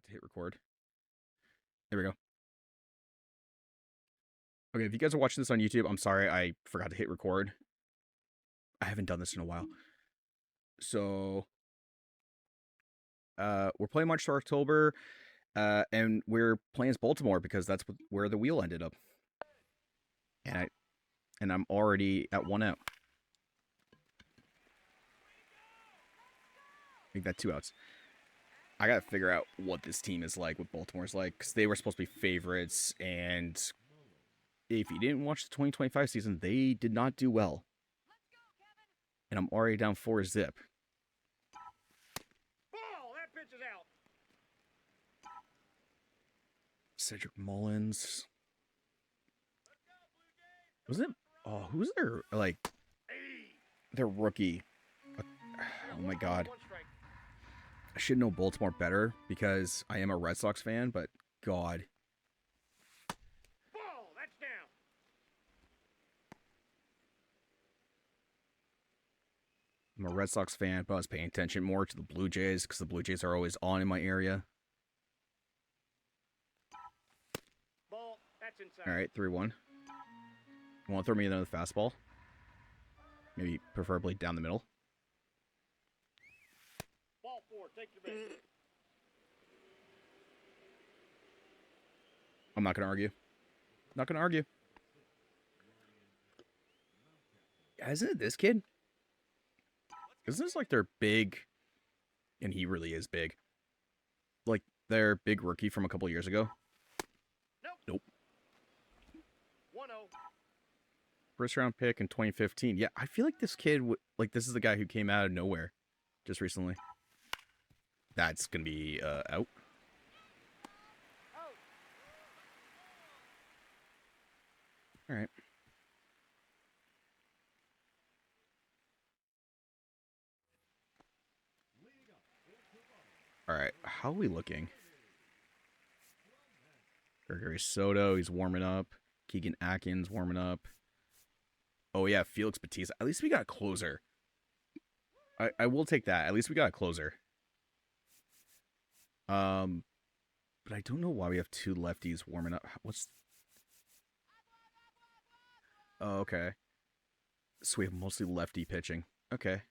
to hit record. There we go. Okay, if you guys are watching this on YouTube, I'm sorry I forgot to hit record. I haven't done this in a while. So, we're playing March to October, and we're playing as Baltimore because that's where the wheel ended up. And I'm already at 1 out. Make that 2 outs. I gotta figure out what this team is like, what Baltimore's like, because they were supposed to be favorites, and if you didn't watch the 2025 season, they did not do well. And I'm already down 4-0. Ball! That pitch is out. Cedric Mullins. Was it? Oh, who's their, like, their rookie? Oh my god. I should know Baltimore better because I am a Red Sox fan, but god. Ball! That's down. I'm a Red Sox fan, but I was paying attention more to the Blue Jays because the Blue Jays are always on in my area. Ball. That's inside. All right, 3-1. You want to throw me another fastball? Maybe preferably down the middle. Ball 4. Take your base. I'm not going to argue. Not going to argue. Isn't it this kid? Isn't this like their big, and he really is big, like their big rookie from a couple years ago? Nope. 1-0. First round pick in 2015. Yeah, I feel like this kid, like this is the guy who came out of nowhere just recently. That's going to be out. All right. All right, how are we looking? Gregory Soto, he's warming up. Keegan Atkins warming up. Oh yeah, Felix Batista. At least we got a closer. I will take that. At least we got a closer. But I don't know why we have 2 lefties warming up. What's? Oh, okay. So we have mostly lefty pitching. Okay.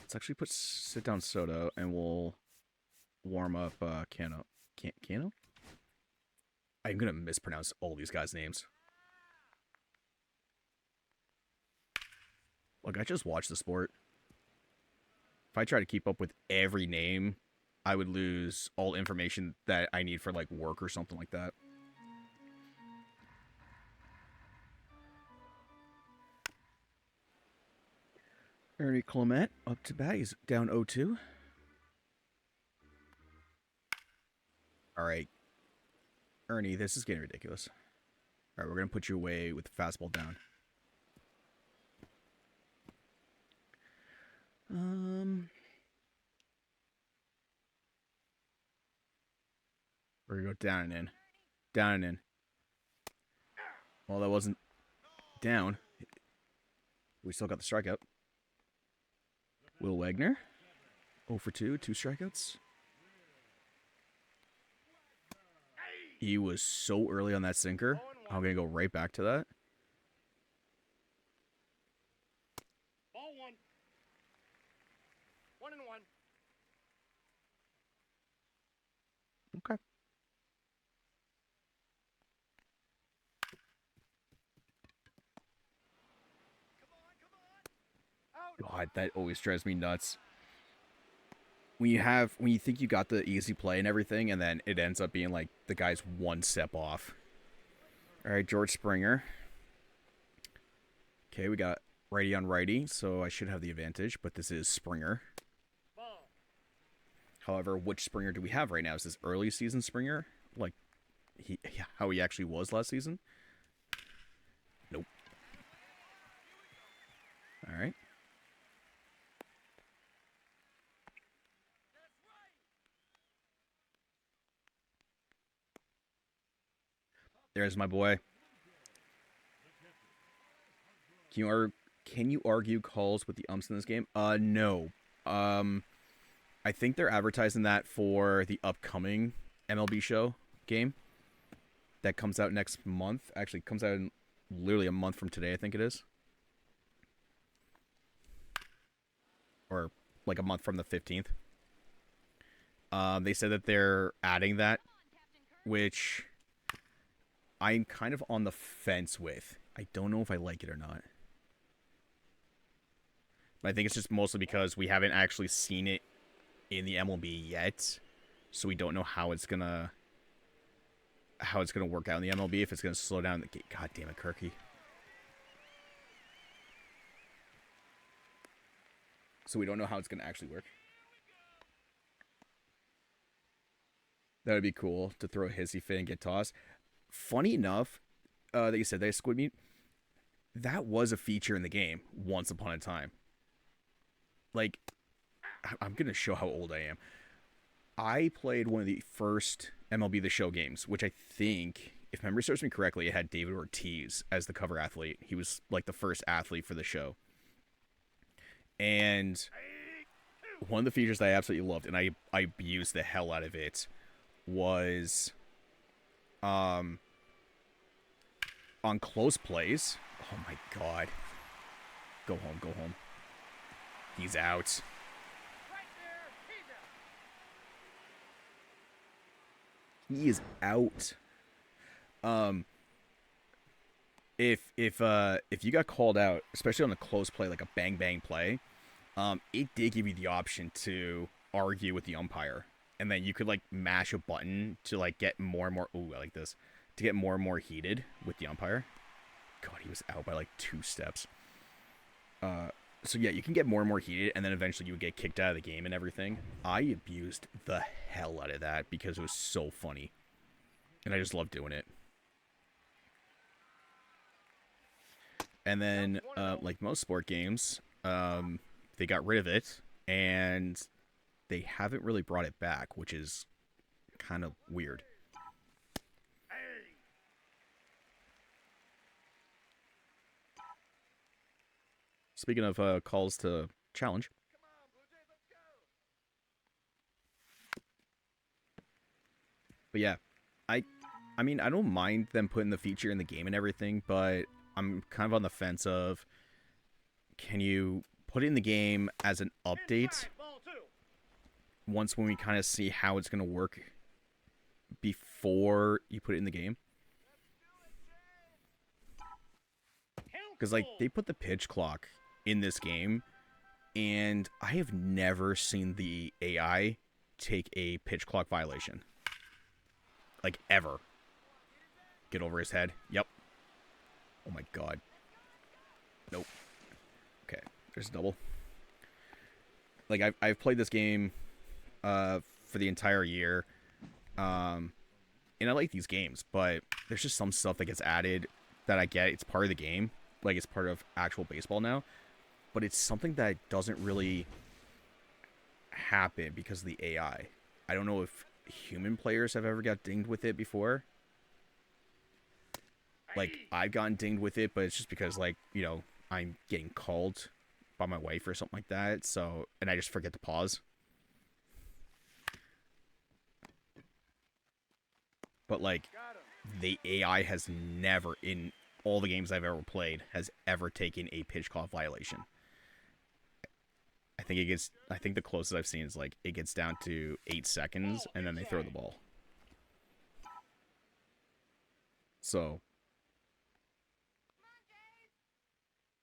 Let's actually sit down Soto, and we'll warm up Cano. Cano? I'm gonna mispronounce all these guys' names. Look, I just watched the sport. If I try to keep up with every name, I would lose all information that I need for like work or something like that. Ernie Clement up to bat. He's down 0-2. All right. Ernie, this is getting ridiculous. All right, we're going to put you away with the fastball down. We're going to go down and in. Down and in. Well, that wasn't down. We still got the strikeout. Will Wagner. 0 for 2, 2 strikeouts. He was so early on that sinker. I'm going to go right back to that. Ball 1. 1-1. Okay. God, that always drives me nuts. When you think you got the easy play and everything, and then it ends up being like the guy's 1 step off. All right, George Springer. Okay, we got righty on righty, so I should have the advantage, but this is Springer. Ball. However, which Springer do we have right now? Is this early season Springer? Like, how he actually was last season? Nope. All right. There's my boy. Can you argue calls with the umps in this game? No. I think they're advertising that for the upcoming MLB show game that comes out next month. Actually, comes out in literally a month from today, I think it is. Or like a month from the 15th. They said that they're adding that, which I'm kind of on the fence with. I don't know if I like it or not. But I think it's just mostly because we haven't actually seen it in the MLB yet, so we don't know how it's gonna work out in the MLB. If it's gonna slow down the game. God damn it, Kirky. So we don't know how it's gonna actually work. That would be cool to throw a hissy fit and get tossed. Funny enough, that you said that squid meat. That was a feature in the game once upon a time. Like, I'm gonna show how old I am. I played one of the first MLB The Show games, which I think, if memory serves me correctly, it had David Ortiz as the cover athlete. He was like the first athlete for the show. And one of the features that I absolutely loved, and I abused the hell out of it, was on close plays. Oh my god. Go home, go home. He's out. He is out. If you got called out, especially on a close play like a bang bang play, it did give you the option to argue with the umpire, and then you could like mash a button to like get more and more. Ooh, I like this. To get more and more heated with the umpire. God, he was out by like 2 steps. So yeah, you can get more and more heated, and then eventually you would get kicked out of the game and everything. I abused the hell out of that because it was so funny, and I just loved doing it. And then, like most sport games, they got rid of it, and they haven't really brought it back, which is kind of weird. Speaking of calls to challenge, but yeah, I, I mean, I don't mind them putting the feature in the game and everything, but I'm kind of on the fence of, can you put it in the game as an update once when we kind of see how it's going to work before you put it in the game? Because like they put the pitch clock in this game, and I have never seen the AI take a pitch clock violation. Like, ever. Get over his head. Yep. Oh my god. Nope. Okay, there's a double. Like, I've played this game for the entire year. And I like these games, but there's just some stuff that gets added that I get. It's part of the game. Like, it's part of actual baseball now. But it's something that doesn't really happen because of the AI. I don't know if human players have ever got dinged with it before. Like, I've gotten dinged with it, but it's just because, like, you know, I'm getting called by my wife or something like that. So, and I just forget to pause. But, like, the AI has never, in all the games I've ever played, has ever taken a pitch clock violation. I think the closest I've seen is, like, it gets down to 8 seconds, and then they throw the ball. So,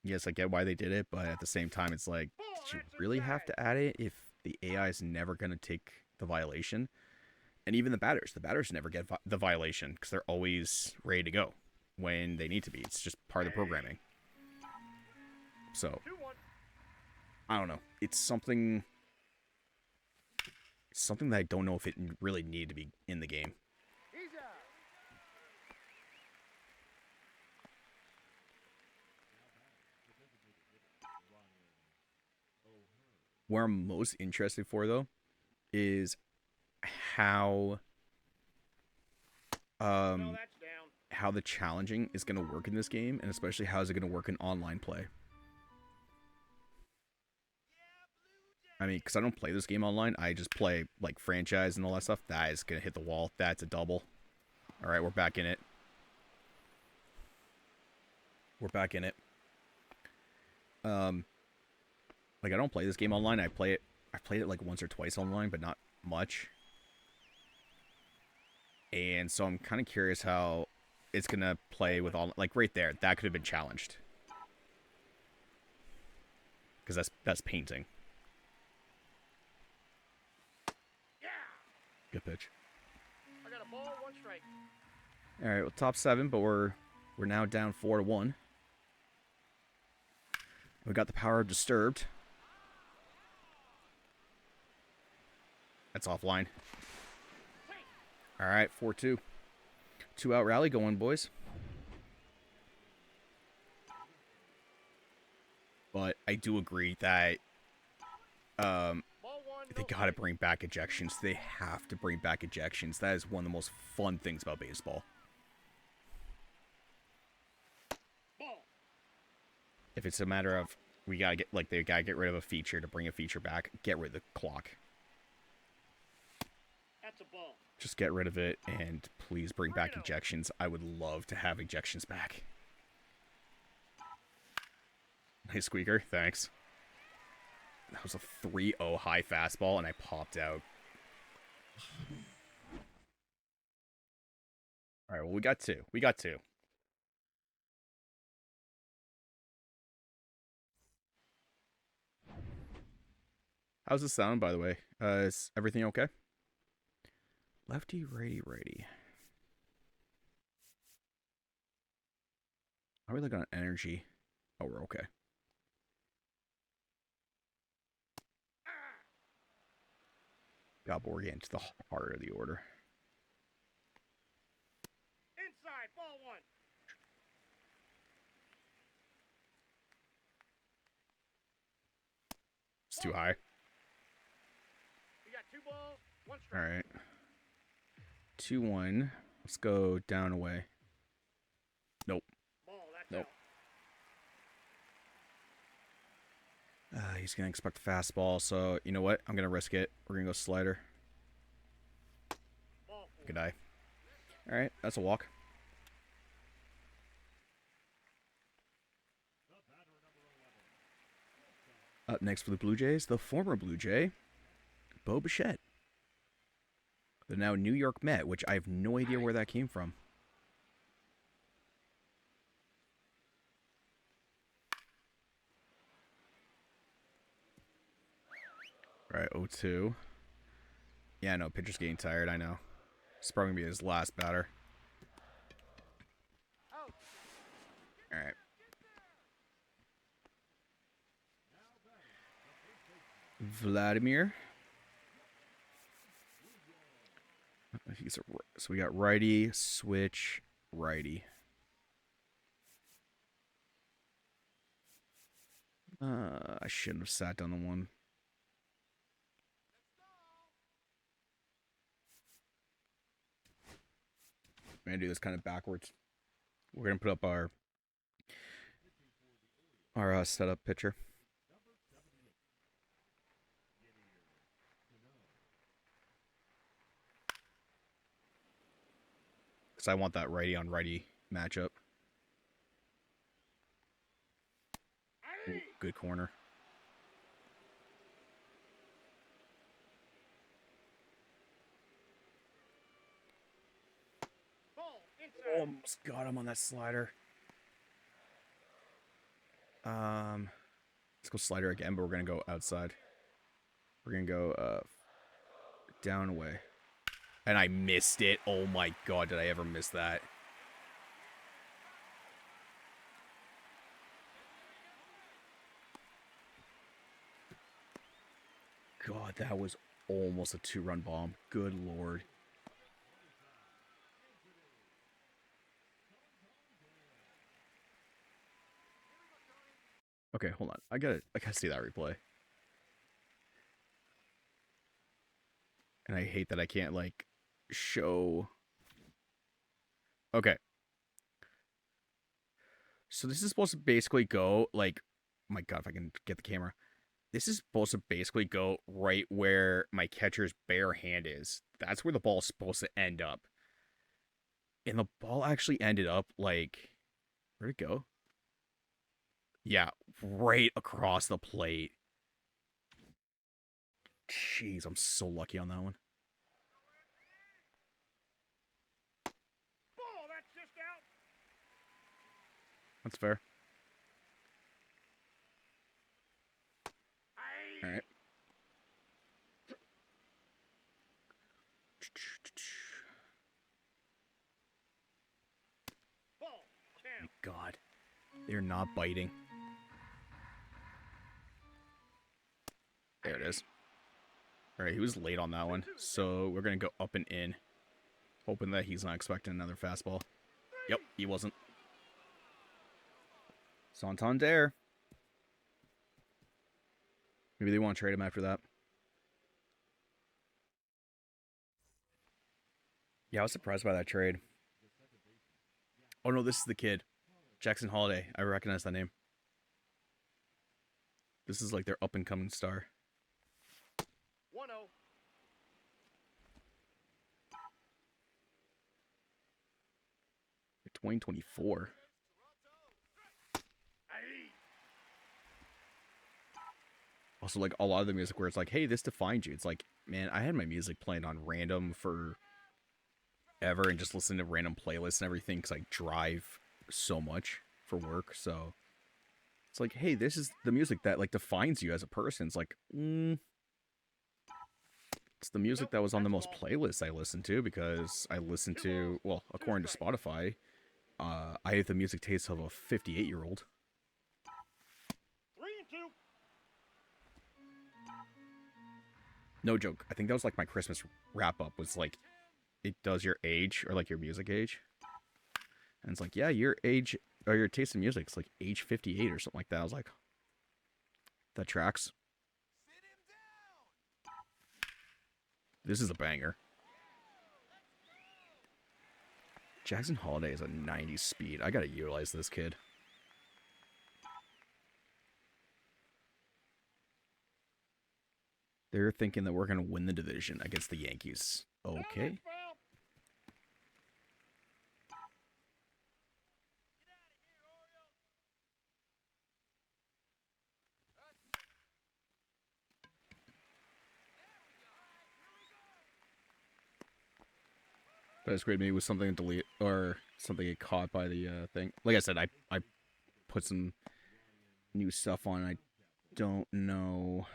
yes, I get why they did it, but at the same time, it's like, did you really have to add it if the AI is never going to take the violation? And even the batters never get the violation because they're always ready to go when they need to be. It's just part of the programming. So, I don't know. It's something that I don't know if it really needed to be in the game. Where I'm most interested for, though, is how how the challenging is going to work in this game, and especially how is it going to work in online play. I mean, because I don't play this game online. I just play, like, franchise and all that stuff. That is going to hit the wall. That's a double. All right, we're back in it. We're back in it. Like, I don't play this game online. I played it, like, once or twice online, but not much. And so I'm kind of curious how it's going to play with all... Like, right there, that could have been challenged. Because that's painting. Yeah. Good pitch. I got a ball, 1 strike. All right, well, top 7, but we're now down 4-1. We got the power of Disturbed. That's offline. All right, 4-2. 2-out rally going, boys. But I do agree that Ball 1, they no got to strike. bring back ejections. They have to bring back ejections. That is one of the most fun things about baseball. Ball. If it's a matter of they got to get rid of a feature to bring a feature back, get rid of the clock. That's a ball. Just get rid of it and please bring back ejections. I would love to have ejections back. Hey, Squeaker, thanks. That was a 3-0 high fastball, and I popped out. All right, well, we got two. How's this sound, by the way? Is everything okay? Lefty, righty, righty. How are we looking on energy? Oh, we're okay. God, but we're getting to the heart of the order. Inside, ball 1. It's too high. We got 2 balls, 1 All strike. right. 2-1. Let's go down away. Nope. Ball, that's Nope. out. He's going to expect a fastball, so you know what? I'm going to risk it. We're going to go slider. Ball 4. Good eye. All right, that's a walk. Up next for the Blue Jays, the former Blue Jay, Bo Bichette. The now New York Met, which I have no idea where that came from. All right, 0-2. Yeah, no, pitcher's getting tired, I know. It's probably going to be his last batter. Out. All right. Vladimir. So we got righty, switch, righty. I shouldn't have sat down the one. I'm going to do this kind of backwards. We're going to put up our setup picture. Because I want that righty on righty matchup. Ooh, good corner. Ball, inside. Almost got him on that slider. Let's go slider again, but we're going to go outside. We're going to go down away. And I missed it. Oh my god, did I ever miss that? God, that was almost a 2-run bomb. Good lord. Okay, hold on. I gotta see that replay. And I hate that I can't, like, show... Okay. So this is supposed to basically go, like... Oh my god, if I can get the camera. This is supposed to basically go right where my catcher's bare hand is. That's where the ball's supposed to end up. And the ball actually ended up like, where'd it go? Yeah, right across the plate. Jeez, I'm so lucky on that one. Ball, that's just out. That's fair. Aye. All right. Ball, My count. God, they're not biting. There it is. All right, he was late on that one, so we're gonna go up and in, hoping that he's not expecting another fastball. Yep, he wasn't. Santander. Maybe they want to trade him after that. Yeah, I was surprised by that trade. Oh no, this is the kid, Jackson Holiday. I recognize that name. This is like their up and coming star. 1-0. 2024. Aye. Also, like a lot of the music where it's like, hey, this defines you. It's like, man, I had my music playing on random for ever and just listen to random playlists and everything because I drive so much for work. So it's like, hey, this is the music that like defines you as a person. It's like, it's the music that was on the most playlists I listened to because I listened to, well, according to Spotify, I have the music taste of a 58-year-old. 3-2. No joke. I think that was like my Christmas wrap up was like, it does your age or like your music age. And it's like, yeah, your age or your taste in music is like age 58 or something like that. I was like, that tracks. This is a banger. Jackson Holiday is a 90 speed. I gotta utilize this kid. They're thinking that we're gonna win the division against the Yankees. Okay. But it's great. Maybe with something to delete or something get caught by the thing. Like I said, I put some new stuff on. I don't know.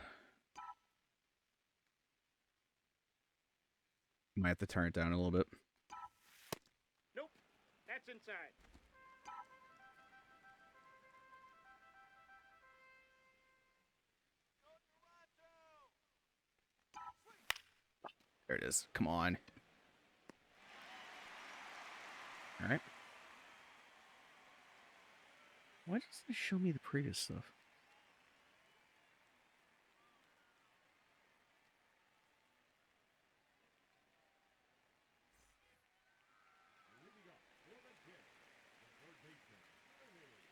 Might have to turn it down a little bit. Nope. That's inside. There it is. Come on. All right. Why doesn't it show me the previous stuff?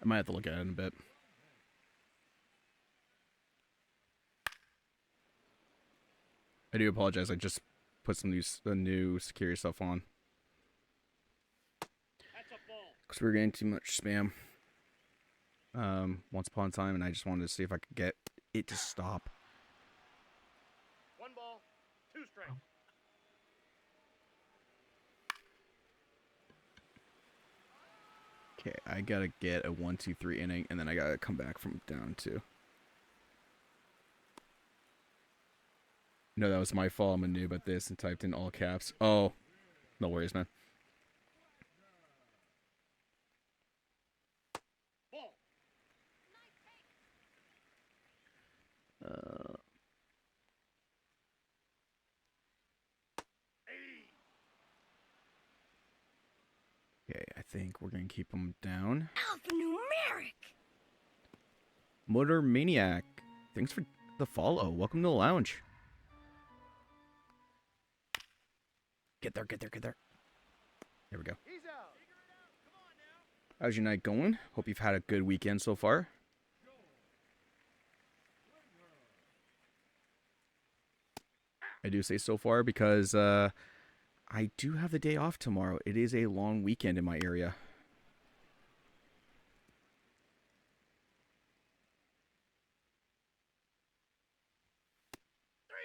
I might have to look at it in a bit. I do apologize. I just put some new security stuff on That's a ball. because we were getting too much spam. Once upon a time, and I just wanted to see if I could get it to stop. 1 ball, 2 strikes. Okay, I gotta get a 1-2-3 inning, and then I gotta come back from down 2. No, that was my fault. I'm a noob at this and typed in all caps. Oh, no worries, man. Ball. Aye. Okay, I think we're gonna keep them down. Alphanumeric. Motor Maniac, thanks for the follow. Welcome to the lounge. Get there, get there, get there. There we go. He's out. How's your night going? Hope you've had a good weekend so far. I do say so far because I do have the day off tomorrow. It is a long weekend in my area.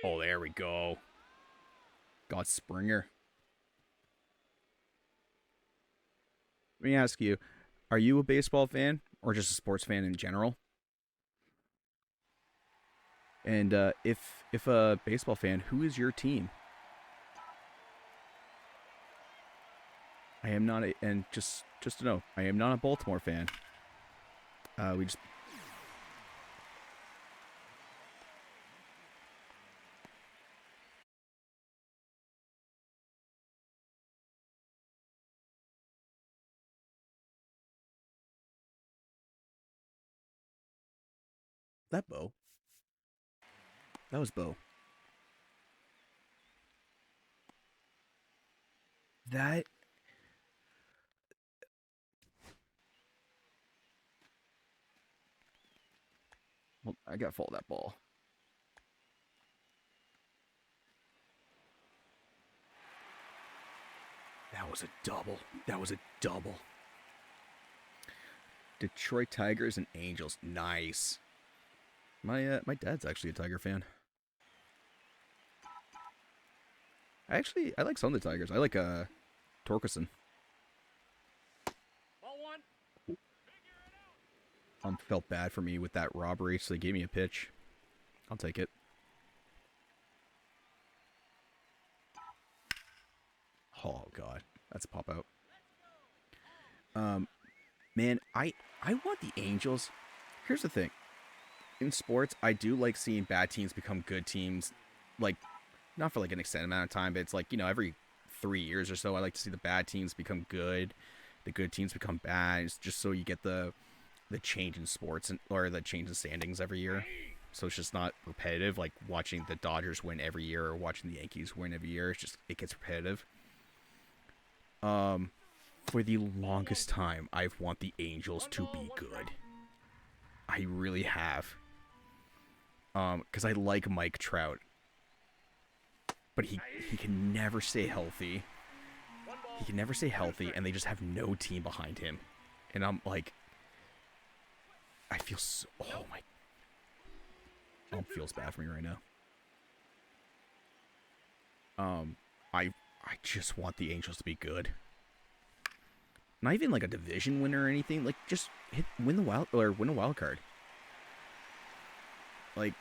Oh, there we go. Got Springer. Let me ask you, are you a baseball fan or just a sports fan in general? And if a baseball fan, who is your team? I am not a, and just to know, I am not a Baltimore fan. We just that Bo. That was Bo. That well, I got to follow that ball. That was a double. That was a double. Detroit Tigers and Angels. Nice. My dad's actually a Tiger fan. I like some of the Tigers. I like Torkelson. Ball one. Felt bad for me with that robbery, so they gave me a pitch. I'll take it. Oh god, that's a pop out. Man, I want the Angels. Here's the thing. In sports, I do like seeing bad teams become good teams. Like, not for like an extended amount of time, but it's like, every 3 years or so, I like to see the bad teams become good, the good teams become bad, it's just so you get the change in sports or the change in standings every year. So it's just not repetitive, like watching the Dodgers win every year or watching the Yankees win every year. It's just it gets repetitive. For the longest time, I've want the Angels to be good. I really have. Because I like Mike Trout, but he can never stay healthy. He can never stay healthy, and they just have no team behind him. And I'm like, I feel so. Oh my. Oh, feels bad for me right now. I just want the Angels to be good. Not even like a division winner or anything. Like just win a wild card. Like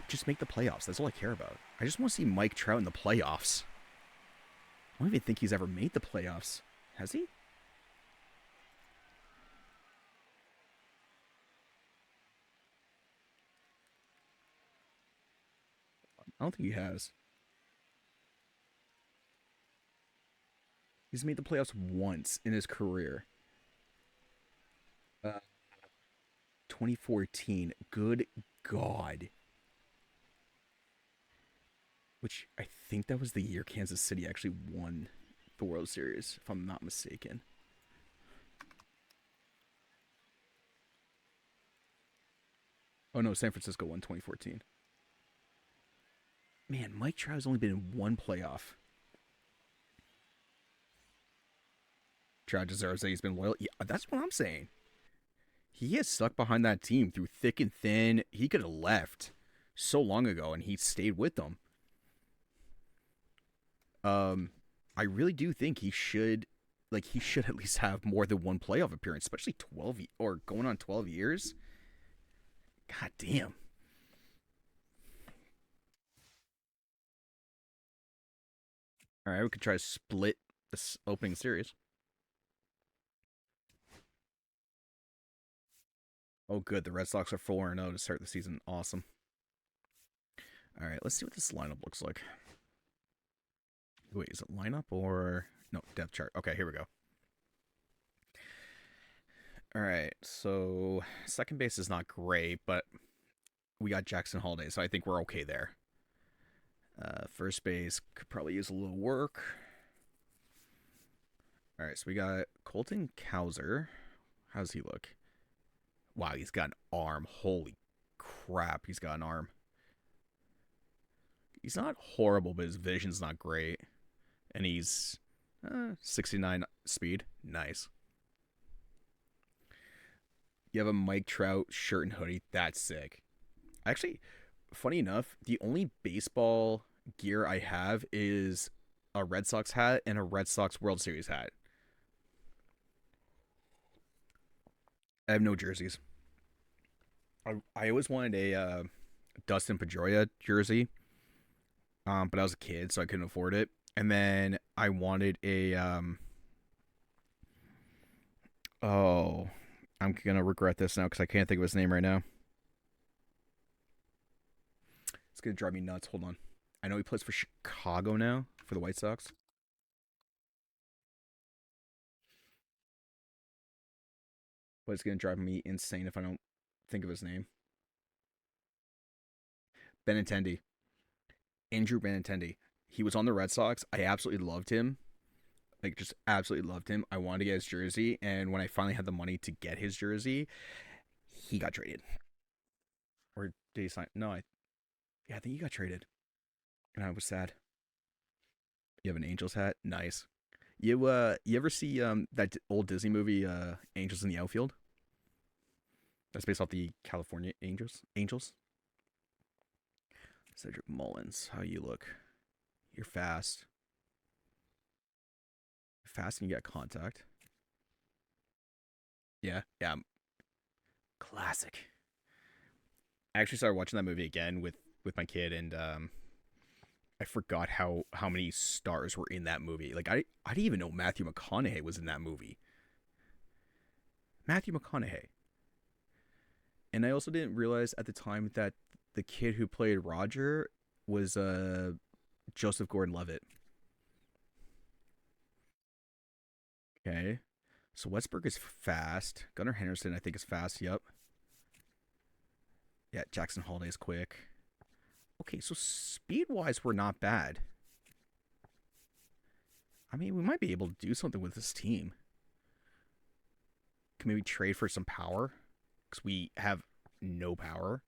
just make the playoffs. That's all I care about. I just want to see Mike Trout in the playoffs. I don't even think he's ever made the playoffs. Has he? I don't think he has. He's made the playoffs once in his career. Uh, 2014. Good God. Which I think that was the year Kansas City actually won the World Series, if I'm not mistaken. Oh no, San Francisco won 2014. Man, Mike Trout's only been in one playoff. Trout deserves that he's been loyal. Yeah, that's what I'm saying. He has stuck behind that team through thick and thin. He could have left so long ago, and he stayed with them. Um, I really do think he should at least have more than one playoff appearance, especially 12 or going on 12 years. God damn. All right, we could try to split this opening series. Oh, good. The Red Sox are 4-0 to start the season. Awesome. All right, let's see what this lineup looks like. Wait, is it lineup or no depth chart? Okay, here we go. All right, so second base is not great, but we got Jackson Holiday, so I think we're okay there. First base could probably use a little work. All right, so we got Colton Cowser. How's he look? Wow, he's got an arm. Holy crap, he's got an arm. He's not horrible, but his vision's not great, and he's 69 speed. Nice. You have a Mike Trout shirt and hoodie. That's sick. Actually, funny enough, the only baseball gear I have is a Red Sox hat and a Red Sox World Series hat. I have no jerseys. I always wanted a Dustin Pedroia jersey, but I was a kid, so I couldn't afford it. And then I wanted a oh, I'm gonna regret this now because I can't think of his name right now. It's gonna drive me nuts. Hold on. I know he plays for Chicago now for the White Sox, but it's gonna drive me insane if I don't think of his name. Benintendi, Andrew Benintendi. He was on the Red Sox. I absolutely loved him. Like just absolutely loved him. I wanted to get his jersey, and when I finally had the money to get his jersey, he got traded. Or did he sign? No, I think he got traded, and I was sad. You have an Angels hat, nice. You ever see that old Disney movie Angels in the Outfield? That's based off the California Angels. Angels. Cedric Mullins, how you look? You're fast. Fast and you got contact. Yeah, yeah. Classic. I actually started watching that movie again with my kid, and I forgot how many stars were in that movie. Like I didn't even know Matthew McConaughey was in that movie. Matthew McConaughey. And I also didn't realize at the time that the kid who played Roger was Joseph Gordon-Levitt. Okay. So Westberg is fast. Gunnar Henderson, I think, is fast. Yep. Yeah, Jackson Holiday is quick. Okay, so speed wise, we're not bad. I mean, we might be able to do something with this team. Can maybe trade for some power? Because we have no power.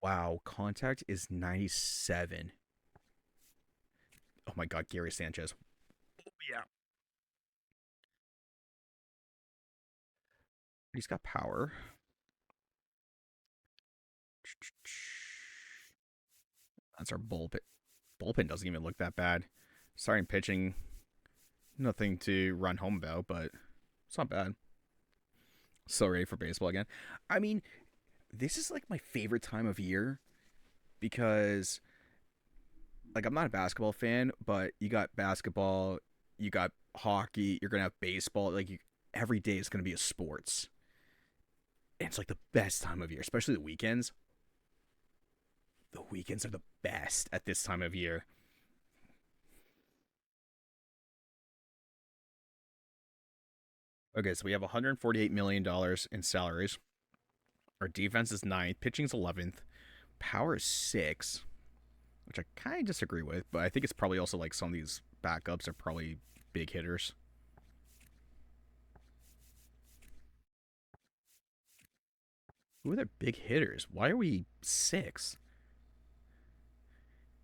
Wow, contact is 97. Oh my god, Gary Sanchez. Yeah. He's got power. That's our bullpen. Bullpen doesn't even look that bad. Starting pitching, nothing to run home about, but it's not bad. So ready for baseball again. I mean, this is like my favorite time of year because like I'm not a basketball fan, but you got basketball, you got hockey, you're gonna have baseball. Every day is gonna be a sports. And it's like the best time of year, especially the weekends. The weekends are the best at this time of year. Okay, so we have $148 million in salaries. Our defense is ninth, pitching's 11th, power is 6, which I kind of disagree with, but I think it's probably also like some of these backups are probably big hitters. Who are the big hitters? Why are we 6?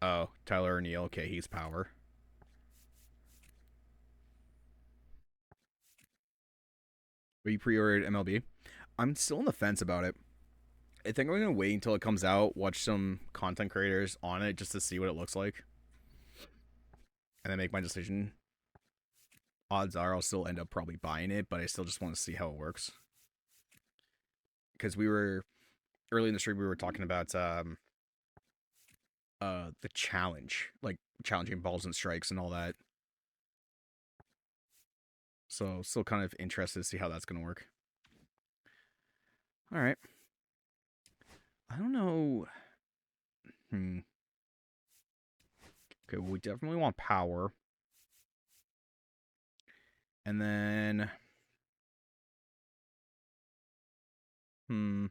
Oh, Tyler O'Neill. Okay, he's power. We pre-ordered MLB. I'm still on the fence about it. I think I'm gonna wait until it comes out, watch some content creators on it just to see what it looks like, and then make my decision. Odds are I'll still end up probably buying it, but I still just want to see how it works. Because we were early in the stream, we were talking about the challenge, like challenging balls and strikes and all that. So still kind of interested to see how that's gonna work. All right. I don't know. Hmm. Okay, well, we definitely want power. And then hmm.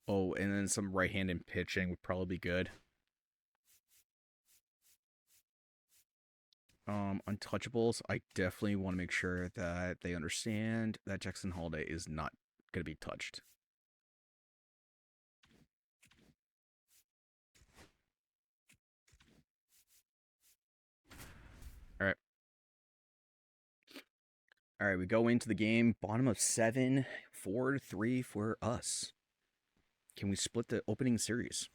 Oh, and then some right-handed pitching would probably be good. Untouchables, I definitely want to make sure that they understand that Jackson Holiday is not going to be touched. All right, we go into the game. Bottom of 7, 4-3 for us. Can we split the opening series?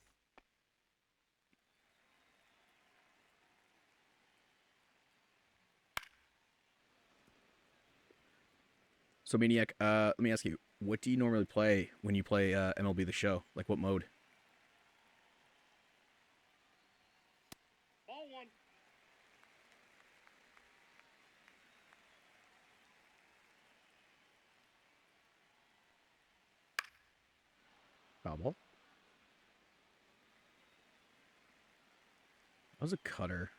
So, Maniac, let me ask you, what do you normally play when you play MLB The Show? Like, what mode? Ball one. Foul ball? That was a cutter.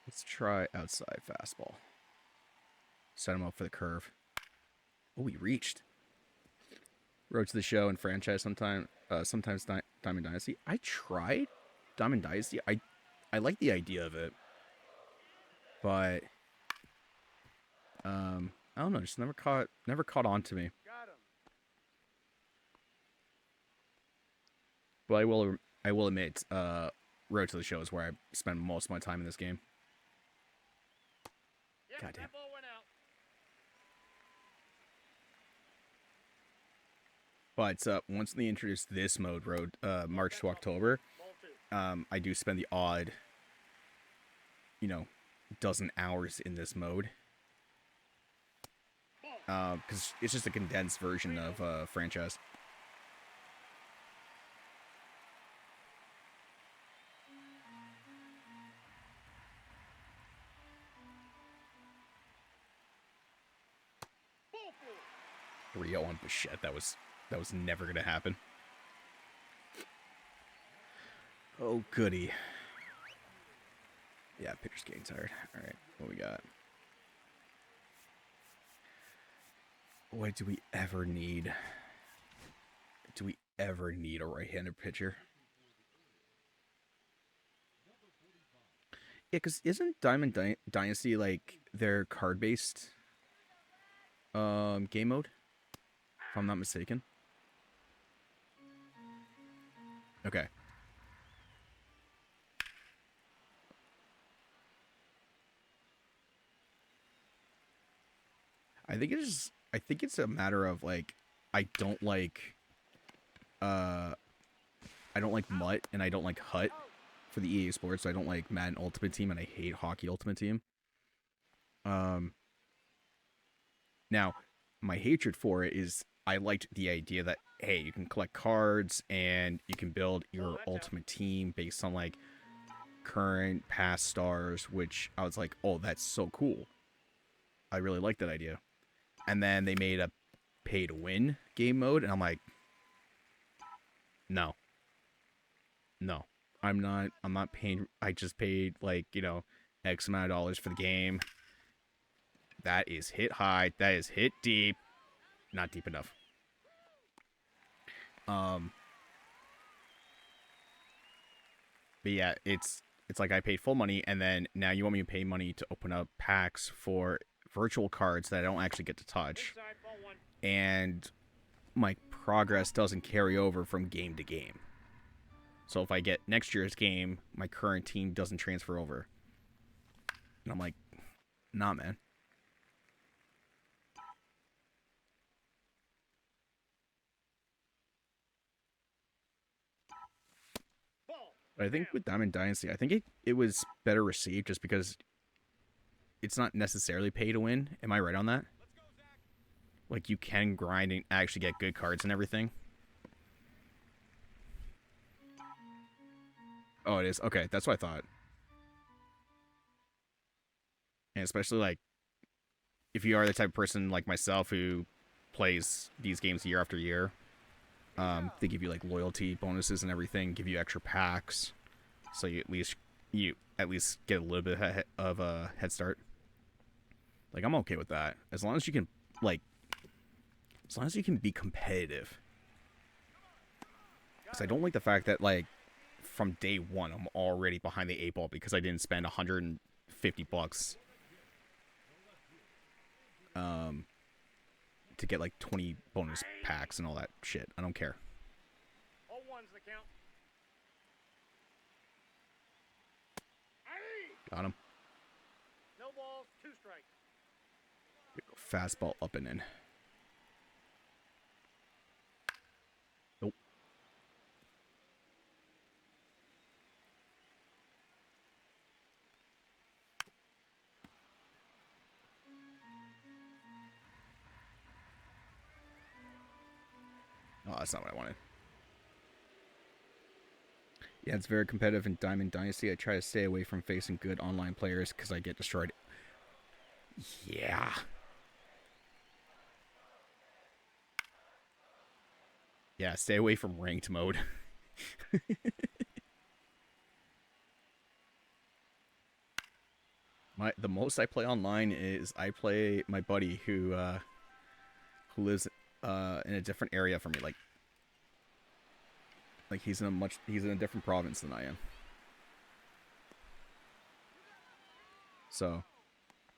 Let's try outside fastball. Set him up for the curve. Oh, he reached. Road to the Show and franchise sometimes Diamond Dynasty. I tried Diamond Dynasty. I like the idea of it, but I don't know. Just never caught on to me. Got him. But I will admit, Road to the Show is where I spend most of my time in this game. Yep, Goddamn. that ball went out. But once they introduced this mode, March to October, Ball two. I do spend the odd, dozen hours in this mode. Because it's just a condensed version of franchise. Ball four. 3-0 on Bichette. That was never gonna happen. Oh goody. Yeah, pitcher's getting tired. All right, what we got? Boy, do we ever need a right-handed pitcher? Yeah, because isn't Diamond Dynasty like their card-based game mode? If I'm not mistaken. Okay. I think it's a matter of like I don't like Mutt and I don't like Hut for the EA Sports. So I don't like Madden Ultimate Team and I hate Hockey Ultimate Team. Now my hatred for it is I liked the idea that hey, you can collect cards and you can build your ultimate team based on like current past stars, which I was like, oh, that's so cool. I really like that idea. And then they made a pay to win game mode, and I'm like, no. I'm not paying. I just paid like, X amount of dollars for the game. That is hit high. That is hit deep. Not deep enough. But yeah, it's like I paid full money, and then now you want me to pay money to open up packs for virtual cards that I don't actually get to touch, Inside, ball one. and my progress doesn't carry over from game to game. So if I get next year's game, my current team doesn't transfer over. And I'm like, nah, man. Ball. But I think with Diamond Dynasty, I think it was better received just because it's not necessarily pay to win. Am I right on that? Like, you can grind and actually get good cards and everything. Oh, it is? Okay, that's what I thought. And especially, like, if you are the type of person like myself who plays these games year after year, they give you, like, loyalty bonuses and everything, give you extra packs, so you at least get a little bit of a head start. Like, I'm okay with that. As long as you can, like, as long as you can be competitive. Because I don't like the fact that, like, from day one, I'm already behind the 8 ball because I didn't spend $150 to get, like, 20 bonus packs and all that shit. I don't care. Ball one's the count. Got him. No fastball up and in. Nope. Oh, that's not what I wanted. Yeah, it's very competitive in Diamond Dynasty. I try to stay away from facing good online players because I get destroyed. Yeah. Yeah, stay away from ranked mode. The most I play online is I play my buddy who lives in a different area from me. Like he's in a different province than I am. So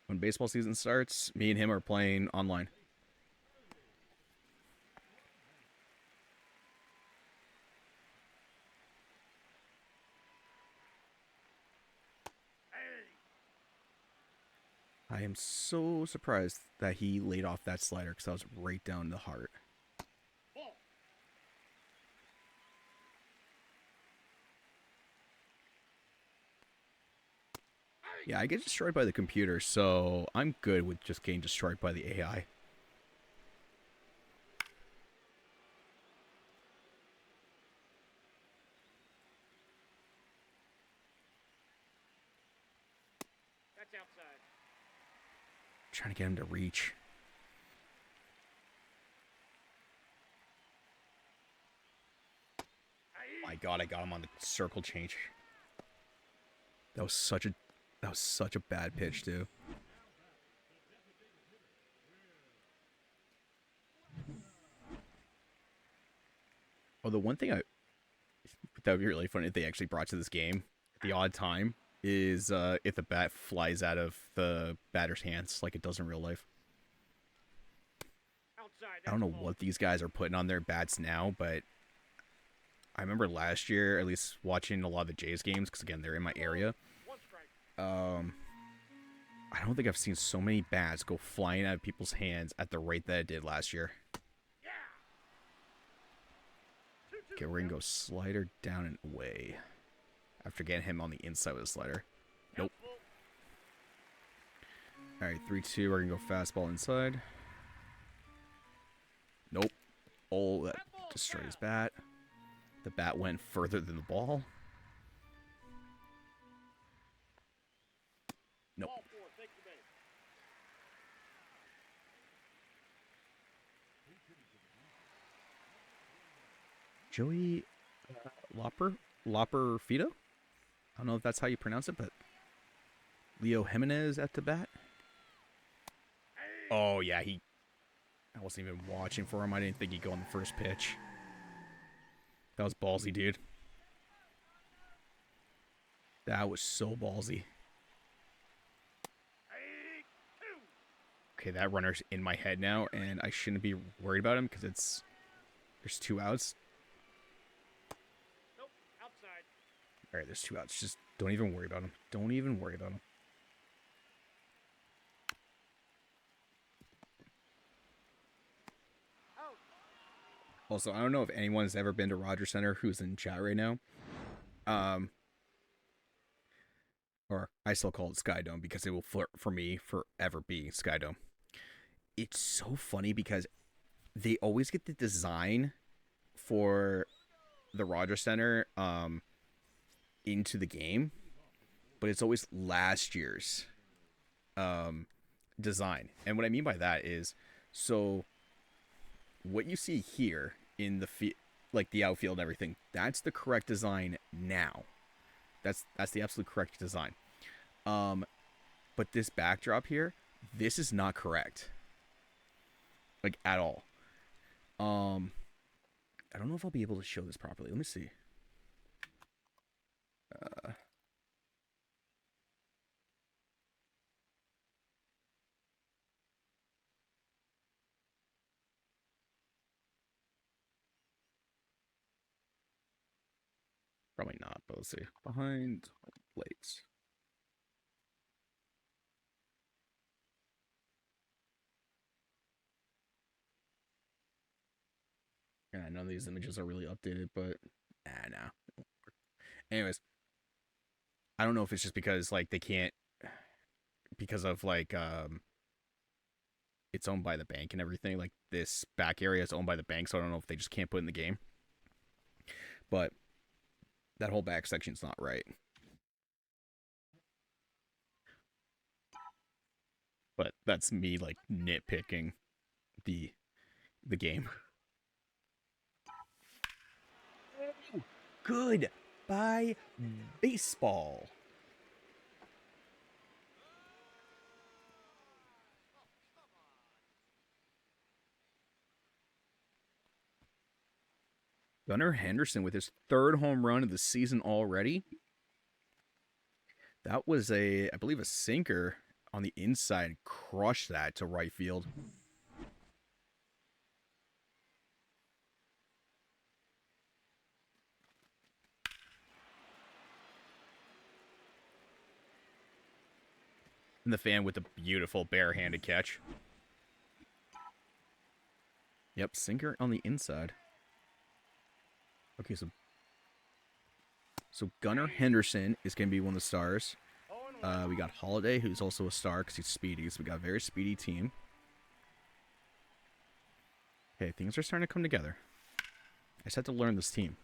when baseball season starts, me and him are playing online. I am so surprised that he laid off that slider because I was right down the heart. Ball. Yeah, I get destroyed by the computer, so I'm good with just getting destroyed by the AI. That's outside. Trying to get him to reach. My God, I got him on the circle change. That was such a bad pitch, too. Oh, the one thing that would be really funny if they actually brought to this game at the odd time is if the bat flies out of the batter's hands like it does in real life. Outside. I don't know what these guys are putting on their bats now, but I remember last year, at least watching a lot of the Jays games, because again, they're in my area. One strike. I don't think I've seen so many bats go flying out of people's hands at the rate that it did last year. Yeah. Okay, we're going to go slider down and away. After getting him on the inside with a slider. Nope. Alright, 3-2. We're going to go fastball inside. Nope. Oh, that destroyed his bat. The bat went further than the ball. Nope. Ball four. Take the base. Joey Lopper Fido? I don't know if that's how you pronounce it, but Leo Jimenez at the bat. Oh, yeah, I wasn't even watching for him. I didn't think he'd go on the first pitch. That was ballsy, dude. That was so ballsy. Okay, that runner's in my head now, and I shouldn't be worried about him because there's 2 outs. Nope. Outside. All right, there's 2 outs. Just don't even worry about him. Don't even worry about him. Out. Also, I don't know if anyone's ever been to Rogers Center who's in chat right now. Or I still call it Sky Dome because it will for me forever be Sky Dome. It's so funny because they always get the design for the Rogers Center into the game, but it's always last year's design. And what I mean by that is, so what you see here in like the outfield and everything, that's the correct design now. That's the absolute correct design. But this backdrop here, this is not correct. Like at all. I don't know if I'll be able to show this properly. Let me see. Probably not, but let's see. Behind plates. Yeah, none of these images are really updated, but no. Anyways, I don't know if it's just because like they can't because of like it's owned by the bank and everything. Like this back area is owned by the bank, so I don't know if they just can't put it in the game. But that whole back section's not right. But that's me like nitpicking the the game. Good by baseball. Gunnar Henderson with his third home run of the season already. That was I believe, a sinker on the inside. Crushed that to right field. And the fan with the beautiful barehanded catch. Yep, sinker on the inside. Okay, so Gunnar Henderson is going to be one of the stars. We got Holiday, who's also a star because he's speedy. So we got a very speedy team. Okay, things are starting to come together. I just have to learn this team.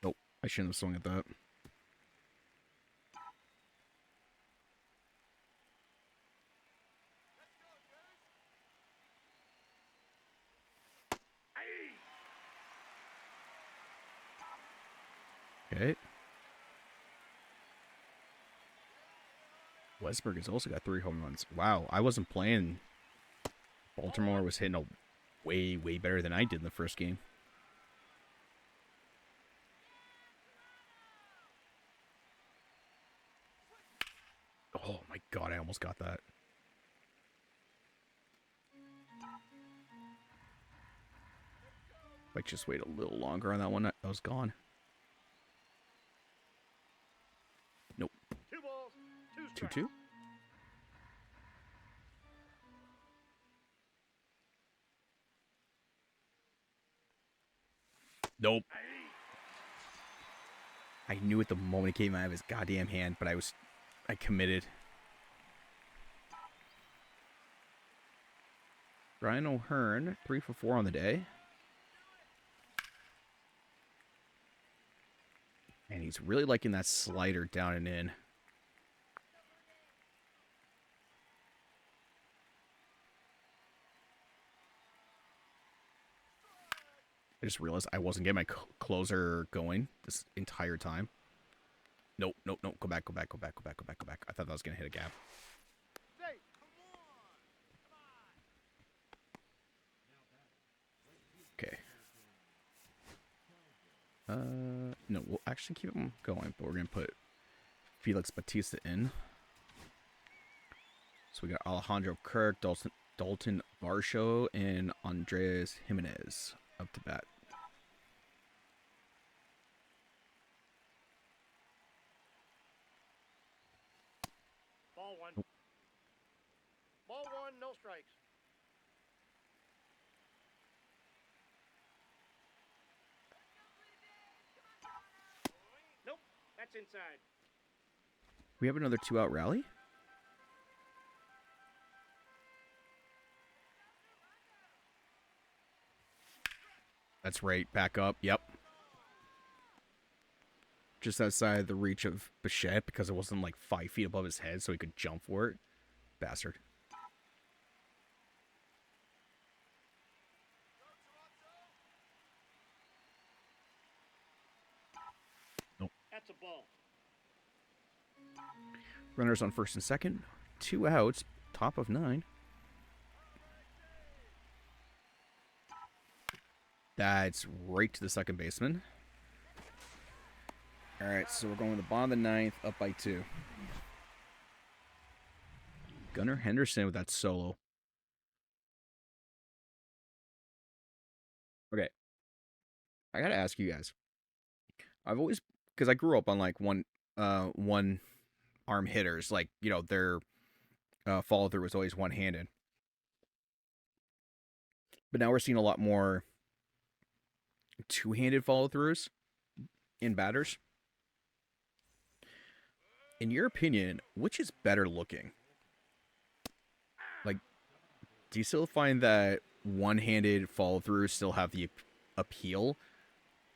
Nope, I shouldn't have swung at that. Okay. Westberg has also got 3 home runs. Wow, I wasn't playing. Baltimore was hitting a way, way better than I did in the first game. Oh my god, I almost got that. Might just wait a little longer on that one. That was gone. Nope. 2 balls, 2 strikes. 2-2. Nope. I knew at the moment it came out of his goddamn hand, but I committed. Ryan O'Hearn, 3 for 4 on the day. And he's really liking that slider down and in. I just realized I wasn't getting my closer going this entire time. Nope. Go back. I thought that was going to hit a gap. Okay. No, we'll actually keep him going, but we're going to put Felix Batista in. So we got Alejandro Kirk, Dalton Varsho, and Andres Jimenez up to bat. Ball 1. Nope. Ball 1, no strikes. Nope, that's inside. We have another 2-out rally. That's right. Back up. Yep. Just outside the reach of Bichette because it wasn't like 5 feet above his head, so he could jump for it. Bastard. Nope. That's a ball. Runners on first and second. 2 outs. Top of 9. That's right to the second baseman. All right, so we're going to the bottom of the 9th, up by 2. Gunnar Henderson with that solo. Okay, I gotta ask you guys. I've always because I grew up on like one arm hitters, like their follow through was always one handed. But now we're seeing a lot more two handed follow throughs in batters. In your opinion, which is better looking? Like, do you still find that one handed follow throughs still have the appeal?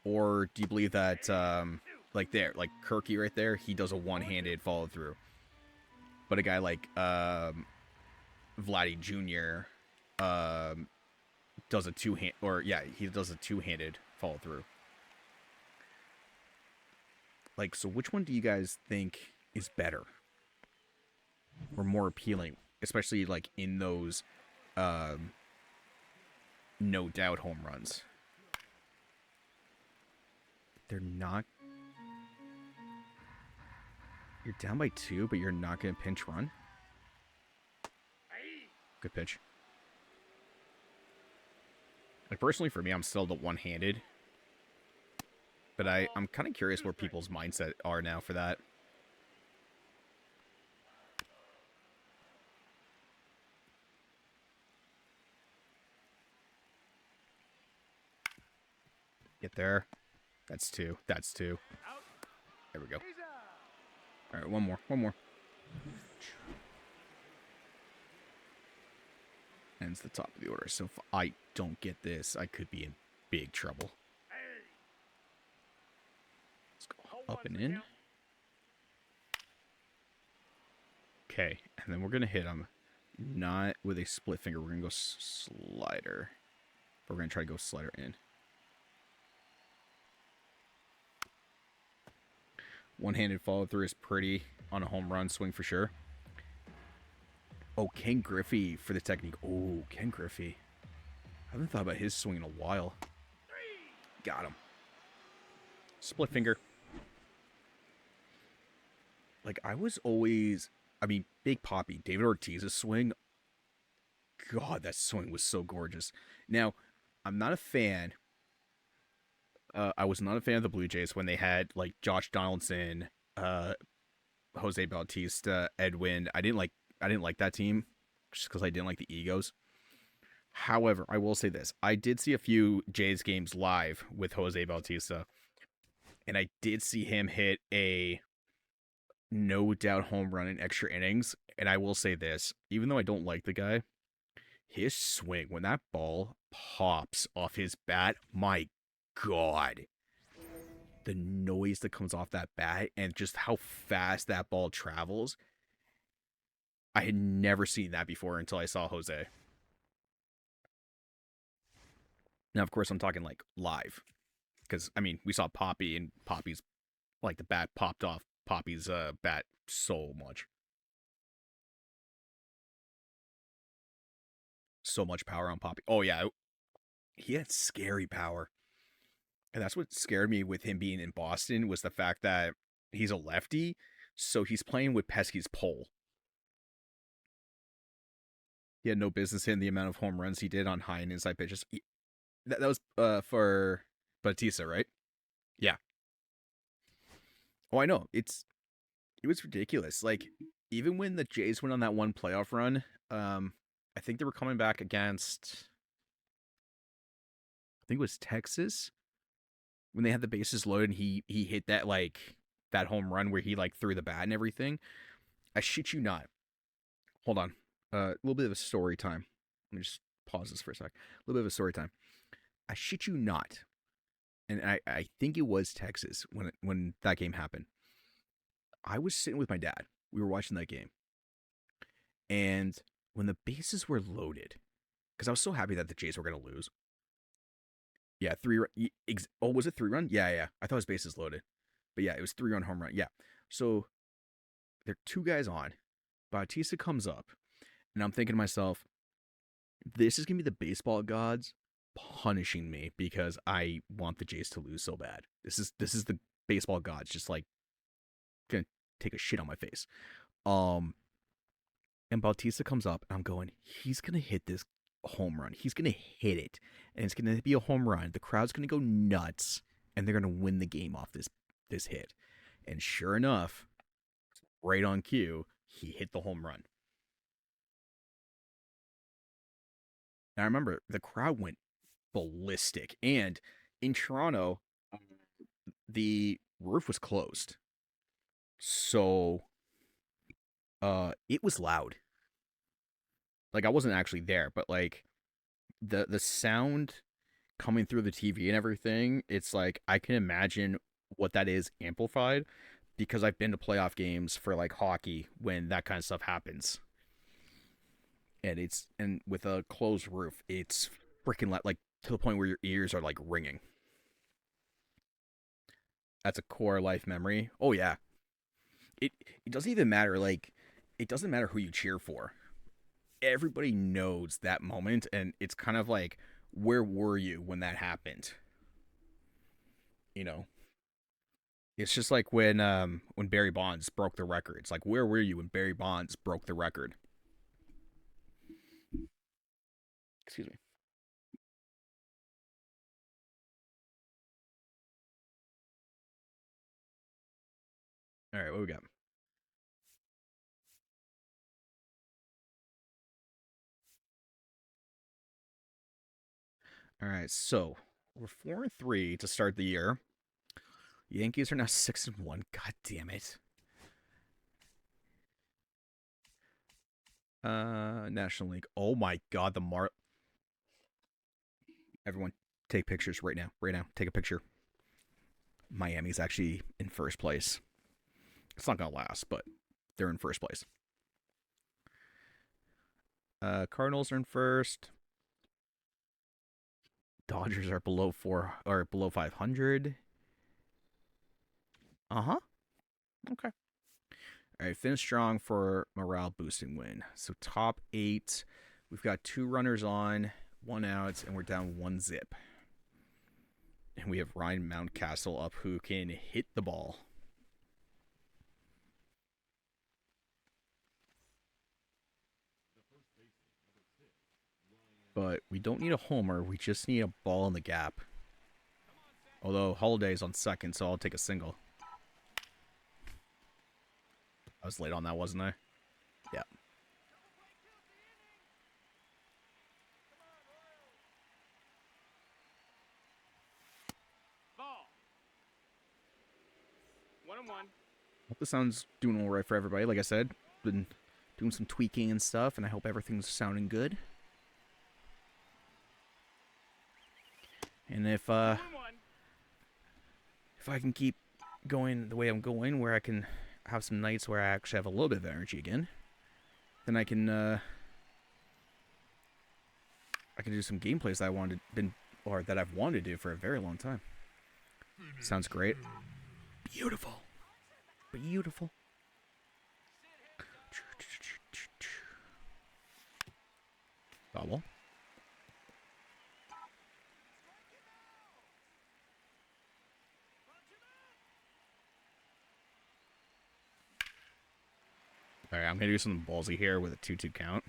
Or do you believe that, like Kirky right there, he does a one handed follow through? But a guy like Vladdy Jr. Does a he does a two handed follow through. Like, so which one do you guys think is better or more appealing, especially like in those um, no doubt home runs? They're not. You're down by two, but you're not going to pinch run. Good pitch. Like personally, for me, I'm still the one handed, but I'm kind of curious where people's mindset are now for that. Get there. That's two. That's two. There we go. All right, one more. One more. Ends the top of the order. So if I don't get this, I could be in big trouble. Let's go up and in. Okay, and then we're going to hit him. Not with a split finger. We're going to go slider. But we're going to try to go slider in. One-handed follow-through is pretty on a home run swing for sure. Oh, Ken Griffey for the technique. Oh, Ken Griffey. I haven't thought about his swing in a while. Got him. Split finger. Like, I was always... I mean, Big Poppy, David Ortiz's swing. God, that swing was so gorgeous. Now, I'm not a fan... I was not a fan of the Blue Jays when they had, like, Josh Donaldson, Jose Bautista, Edwin. I didn't like that team just because I didn't like the egos. However, I will say this. I did see a few Jays games live with Jose Bautista, and I did see him hit a no doubt home run in extra innings. And I will say this, even though I don't like the guy, his swing, when that ball pops off his bat, my God. The noise that comes off that bat and just how fast that ball travels. I had never seen that before until I saw Jose. Now, of course, I'm talking like live. Because, I mean, we saw Poppy, and Poppy's, like, the bat popped off Poppy's bat so much. So much power on Poppy. Oh, yeah. He had scary power. And that's what scared me with him being in Boston was the fact that he's a lefty, so he's playing with Pesky's pole. He had no business hitting the amount of home runs he did on high and inside pitches. That was for Batista, right? Yeah. Oh, I know. It was ridiculous. Like, even when the Jays went on that one playoff run, I think they were coming back against, I think it was Texas, when they had the bases loaded and he hit that home run where he like threw the bat and everything. I shit you not. Hold on. A little bit of a story time. Let me just pause this for a sec. A little bit of a story time. I shit you not. And I think it was Texas when that game happened. I was sitting with my dad. We were watching that game. And when the bases were loaded, because I was so happy that the Jays were going to lose. Yeah, was it 3-run? Yeah. I thought it was bases loaded. But yeah, it was 3-run home run. Yeah. So there are two guys on. Bautista comes up. And I'm thinking to myself, this is going to be the baseball gods punishing me because I want the Jays to lose so bad. This is the baseball gods just like gonna take a shit on my face. And Bautista comes up and I'm going, he's gonna hit this home run. He's going to hit it, and it's going to be a home run. The crowd's going to go nuts, and they're going to win the game off this hit. And sure enough, right on cue, he hit the home run. And I remember the crowd went ballistic, and in Toronto, the roof was closed, so it was loud. Like I wasn't actually there, but like the sound coming through the TV and everything, it's like I can imagine what that is amplified because I've been to playoff games for like hockey when that kind of stuff happens. And with a closed roof, it's freaking like to the point where your ears are like ringing. That's a core life memory. Oh yeah. It doesn't even matter like it doesn't matter who you cheer for. Everybody knows that moment, and it's kind of like where were you when that happened? You know, it's just like when Barry Bonds broke the record. It's like where were you when Barry Bonds broke the record? Excuse me. All right, what we got? All right, so we're 4-3 to start the year. Yankees are now 6-1. God damn it. National League. Oh my God, the Everyone, take pictures right now. Right now, take a picture. Miami's actually in first place. It's not gonna last, but they're in first place. Cardinals are in first. Dodgers are below 500. Uh huh. Okay. All right. Finish strong for morale boosting win. So top 8. We've got 2 runners on, 1 out, and we're down 1 zip. And we have Ryan Mountcastle up who can hit the ball. But we don't need a homer. We just need a ball in the gap. Although Holiday's on second, so I'll take a single. I was late on that, wasn't I? Yeah. Ball. 1-1. Hope the sound's doing all right for everybody. Like I said, been doing some tweaking and stuff, and I hope everything's sounding good. And if I can keep going the way I'm going, where I can have some nights where I actually have a little bit of energy again, then I can do some gameplays that I've wanted to do for a very long time. Sounds great. Beautiful. Beautiful. Bobble. All right, I'm going to do something ballsy here with a 2-2 count.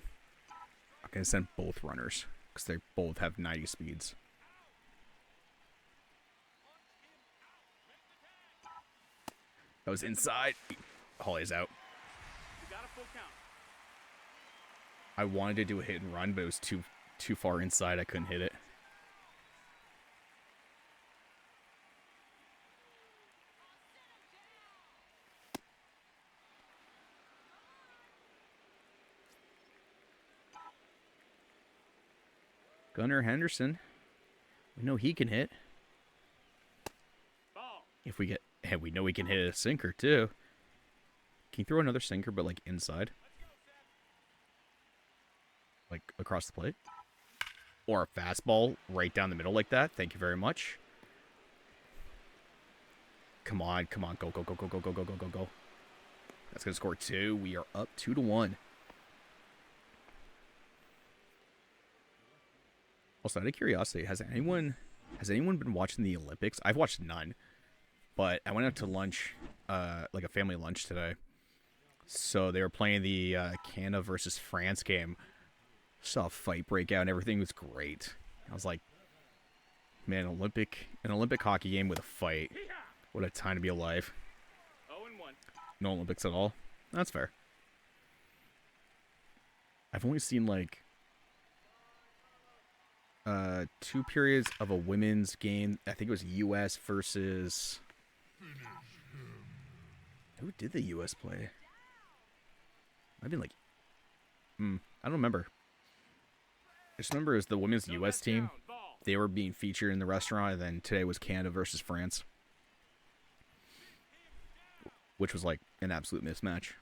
I'm going to send both runners because they both have 90 speeds. That was inside. Holly's out. I wanted to do a hit and run, but it was too far inside. I couldn't hit it. Gunnar Henderson. We know he can hit. If we get... And we know he can hit a sinker, too. Can you throw another sinker, but, like, inside? Like, across the plate? Or a fastball right down the middle like that? Thank you very much. Come on, come on. Go, go, go, go, go, go, go, go, go, go. That's going to score 2. We are up 2-1. Also, out of curiosity, has anyone been watching the Olympics? I've watched none. But I went out to lunch, like a family lunch today. So they were playing the Canada versus France game. Saw a fight break out and everything was great. I was like, man, an Olympic hockey game with a fight. What a time to be alive. 0-1. No Olympics at all. That's fair. I've only seen like 2 periods of a women's game. I think it was US versus who did the US play? I've been like I don't remember. I just remember it was the women's US team. They were being featured in the restaurant, and then today was Canada versus France, which was like an absolute mismatch.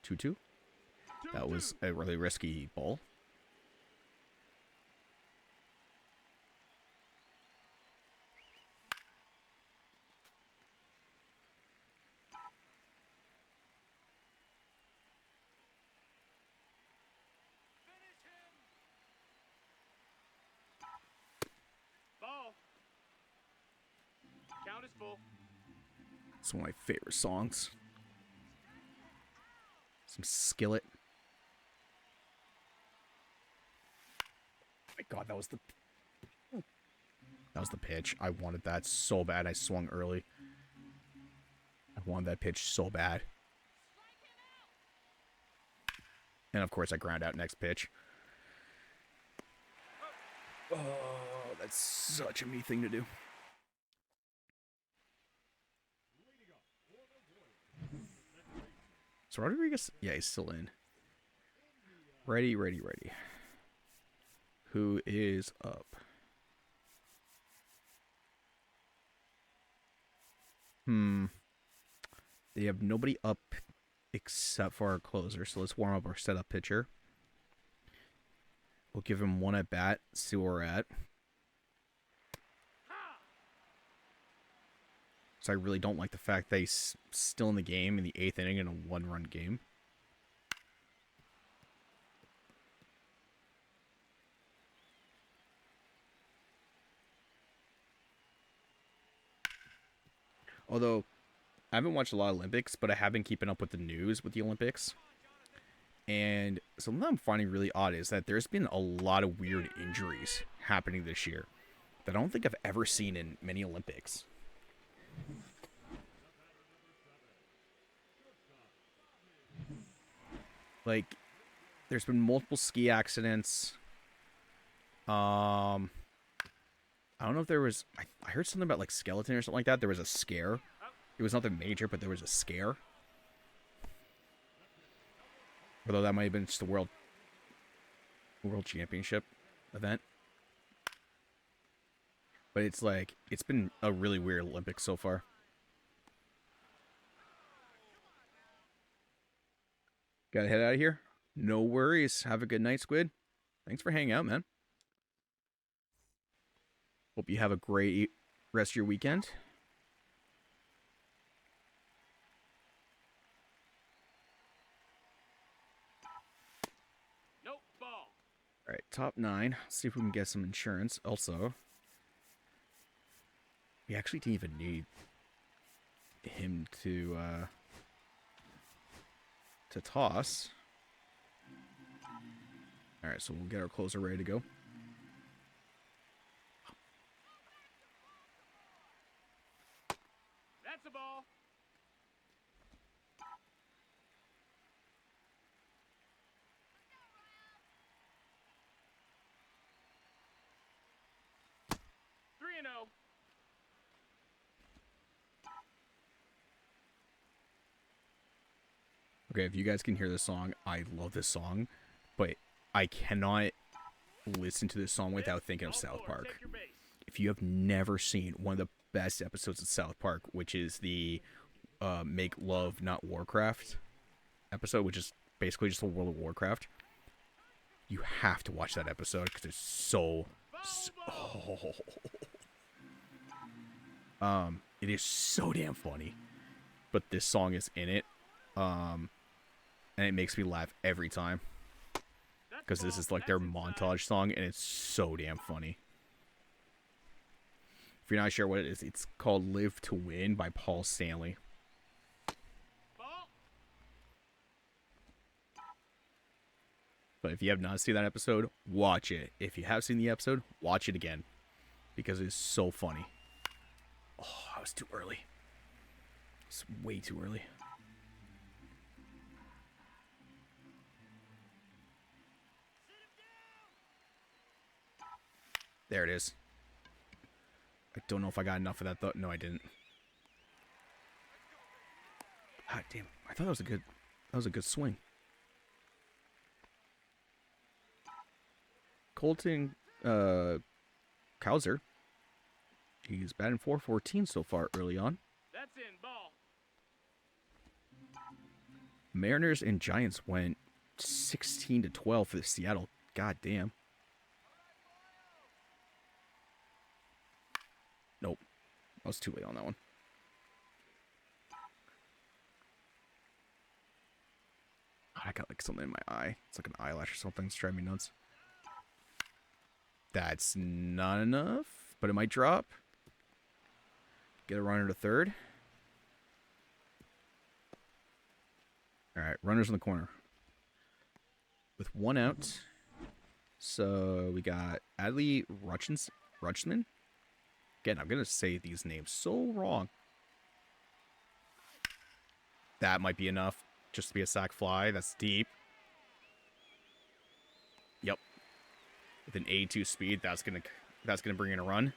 2-2. That was a really risky ball. Ball. Count is full. It's one of my favorite songs. Some Skillet. Oh my God, that was the pitch. I wanted that so bad. I swung early. I wanted that pitch so bad. And of course, I ground out next pitch. Oh, that's such a me thing to do. So Rodriguez, yeah, he's still in. Ready. Who is up? They have nobody up except for our closer. So let's warm up our setup pitcher. We'll give him one at bat, see where we're at. So I really don't like the fact that he's still in the game in the 8th inning in a 1-run game. Although, I haven't watched a lot of Olympics, but I have been keeping up with the news with the Olympics. And something that I'm finding really odd is that there's been a lot of weird injuries happening this year that I don't think I've ever seen in many Olympics. Like, there's been multiple ski accidents. I don't know if there was... I heard something about, like, skeleton or something like that. There was a scare. It was nothing major, but there was a scare. Although that might have been just a world championship event. But it's like, it's been a really weird Olympics so far. Gotta head out of here. No worries. Have a good night, Squid. Thanks for hanging out, man. Hope you have a great rest of your weekend. Nope, ball. All right, top 9. Let's see if we can get some insurance. Also, we actually didn't even need him to toss. All right, so we'll get our closer ready to go. That's a ball. Three and 0. Okay, if you guys can hear this song, I love this song, but I cannot listen to this song without thinking of South Park. If you have never seen one of the best episodes of South Park, which is the Make Love Not Warcraft episode, which is basically just a World of Warcraft, you have to watch that episode because it's so it is so damn funny. But this song is in it, and it makes me laugh every time because this is like their montage song, and it's so damn funny. If you're not sure what it is, it's called "Live to Win" by Paul Stanley. Ball. But if you have not seen that episode, watch it. If you have seen the episode, watch it again. Because it's so funny. Oh, I was too early. It's way too early. There it is. I don't know if I got enough of that though. No, I didn't. God damn. I thought that was a good swing. Colton Cowser. He's batting .414 so far early on. That's in. Ball. Mariners and Giants went 16-12 for the Seattle. God damn. Nope. I was too late on that one. I got like something in my eye. It's like an eyelash or something. It's driving me nuts. That's not enough, but it might drop. Get a runner to third. All right, runners in the corner. With one out. So we got Adley Rutschman. Again, I'm going to say these names so wrong. That might be enough just to be a sac fly. That's deep. Yep. With an 82 speed, that's gonna bring in a run.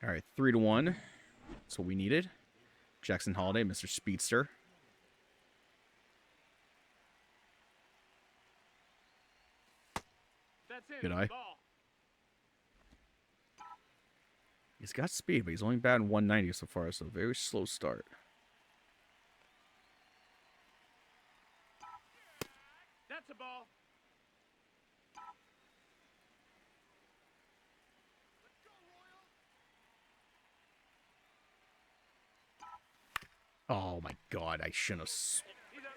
All right, 3-1. That's what we needed. Jackson Holiday, Mr. Speedster. That's in. Good eye. Ball. He's got speed, but he's only batting 190 so far, so very slow start. That's a ball. Oh my god, I shouldn't have. He's up.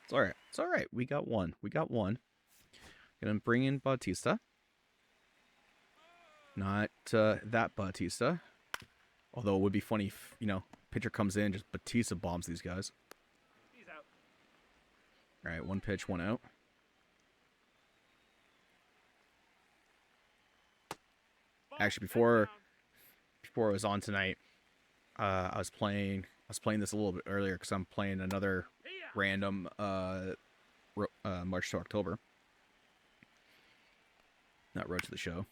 It's all right. It's all right. We got one. Gonna bring in Bautista. Not that Bautista. Although it would be funny if, pitcher comes in, just Bautista bombs these guys. He's out. All right, one pitch, one out. Ball. Actually, That's before down. I was on tonight, I was playing this a little bit earlier because I'm playing another Hey-ya. random March to October. Not Road to the Show.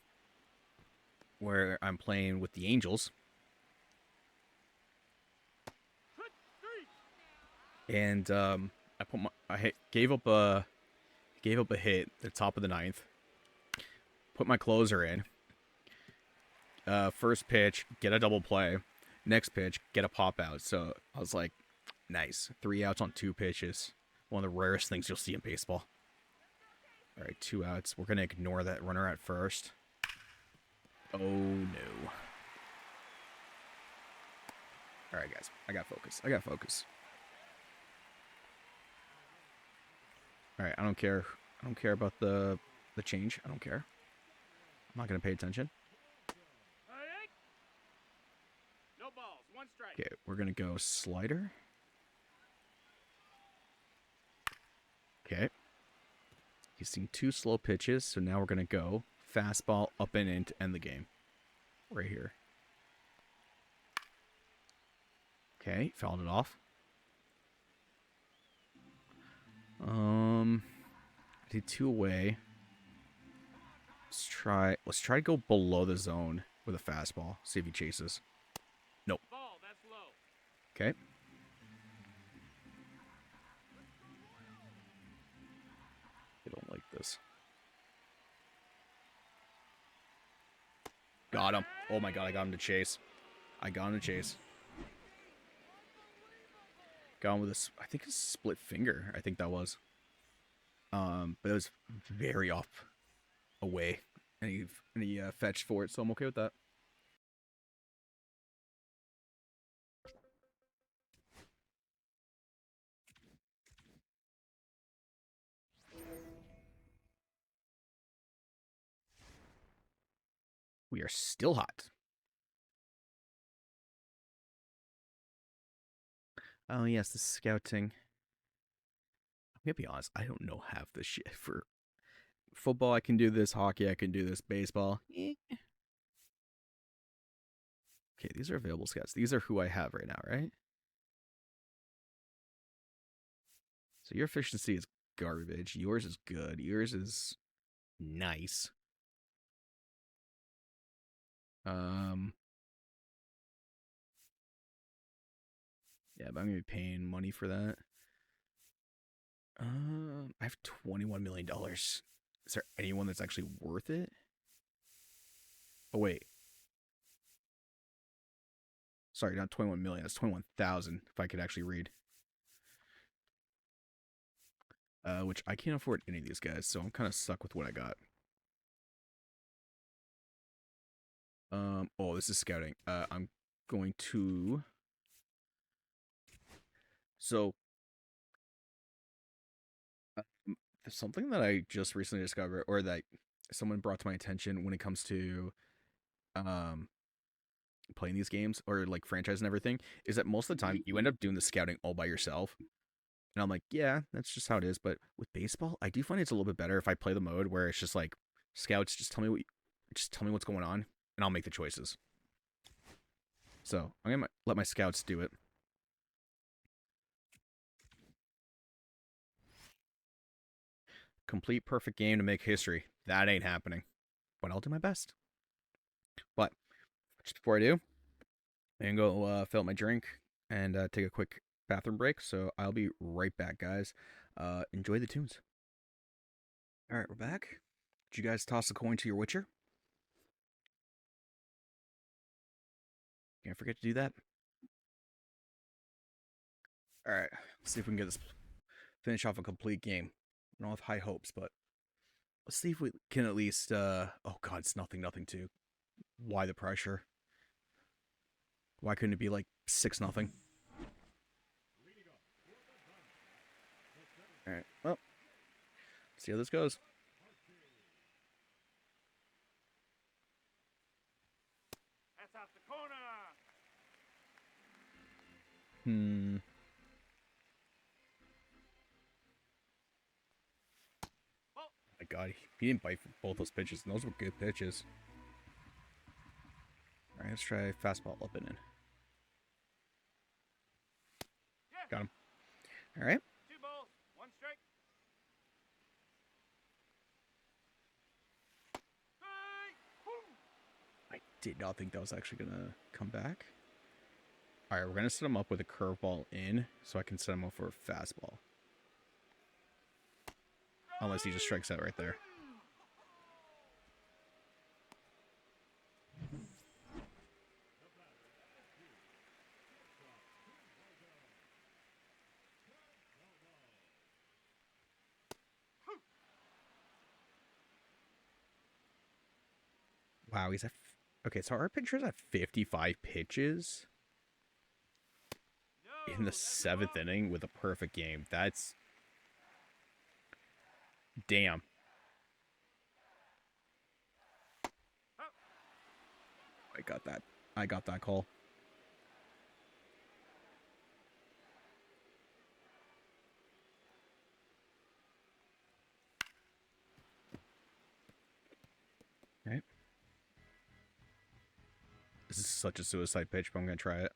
Where I'm playing with the Angels. And gave up a hit at the top of the ninth. Put my closer in. First pitch, get a double play. Next pitch, get a pop out. So I was like, nice. 3 outs on 2 pitches. One of the rarest things you'll see in baseball. All right, 2 outs. We're going to ignore that runner at first. Oh, no. All right, guys. I got focus. All right, I don't care. I don't care about the change. I don't care. I'm not going to pay attention. No balls. One strike. Okay, we're going to go slider. Okay. He's seen 2 slow pitches, so now we're going to go fastball up and in to end the game. Right here. Okay, fouled it off. I did 2 away. Let's try to go below the zone with a fastball. See if he chases. Nope. Ball. That's low. Okay. I don't like this. Got him. Oh my god, I got him to chase. Got him with I think a split finger. I think that was. But it was very off away. And he fetched for it, so I'm okay with that. We are still hot. Oh yes, the scouting. gonna be honest, I don't know half the shit for football. I can do this, hockey, I can do this, baseball. Okay, these are available scouts. These are who I have right now, right? So your efficiency is garbage. Yours is good. Yours is nice. Um, yeah, but I'm gonna be paying money for that. I have $21 million. Is there anyone that's actually worth it? Oh wait, sorry, not 21 million. That's 21,000. If I could actually read. Which I can't afford any of these guys, so I'm kind of stuck with what I got. Oh, this is scouting. I'm going to. So, something that I just recently discovered, or that someone brought to my attention when it comes to um playing these games or like franchise and everything, is that most of the time you end up doing the scouting all by yourself. And I'm like, yeah, that's just how it is. But with baseball, I do find it's a little bit better if I play the mode where it's just like, scouts, just tell me what's going on, and I'll make the choices. So I'm gonna let my scouts do it. Complete perfect game to make history. That ain't happening, but I'll do my best. But just before I do, I'm gonna go fill up my drink and take a quick bathroom break. So I'll be right back, guys. Enjoy the tunes. All right, we're back. Did you guys toss a coin to your Witcher? Can't forget to do that. All right, let's see if we can get this finish off a complete game. I don't have high hopes, but let's see if we can at least. Oh God, it's nothing two. Why the pressure? Why couldn't it be like 6-0? All right, well, see how this goes. That's out the corner. Hmm. Ball. My God, he didn't bite for both those pitches, and those were good pitches. All right, let's try fastball up and in. Yeah. Got him. All right. 2 balls, 1 strike. Strike. I did not think that was actually gonna come back. All right, we're gonna set him up with a curveball in, so I can set him up for a fastball. Unless he just strikes out right there. Wow, he's at. Okay, so our pitcher's at 55 pitches No, in the that's a 7th ball. inning with a perfect game. That's. Damn. I got that. I got that call. Right. This is such a suicide pitch, but I'm gonna try it.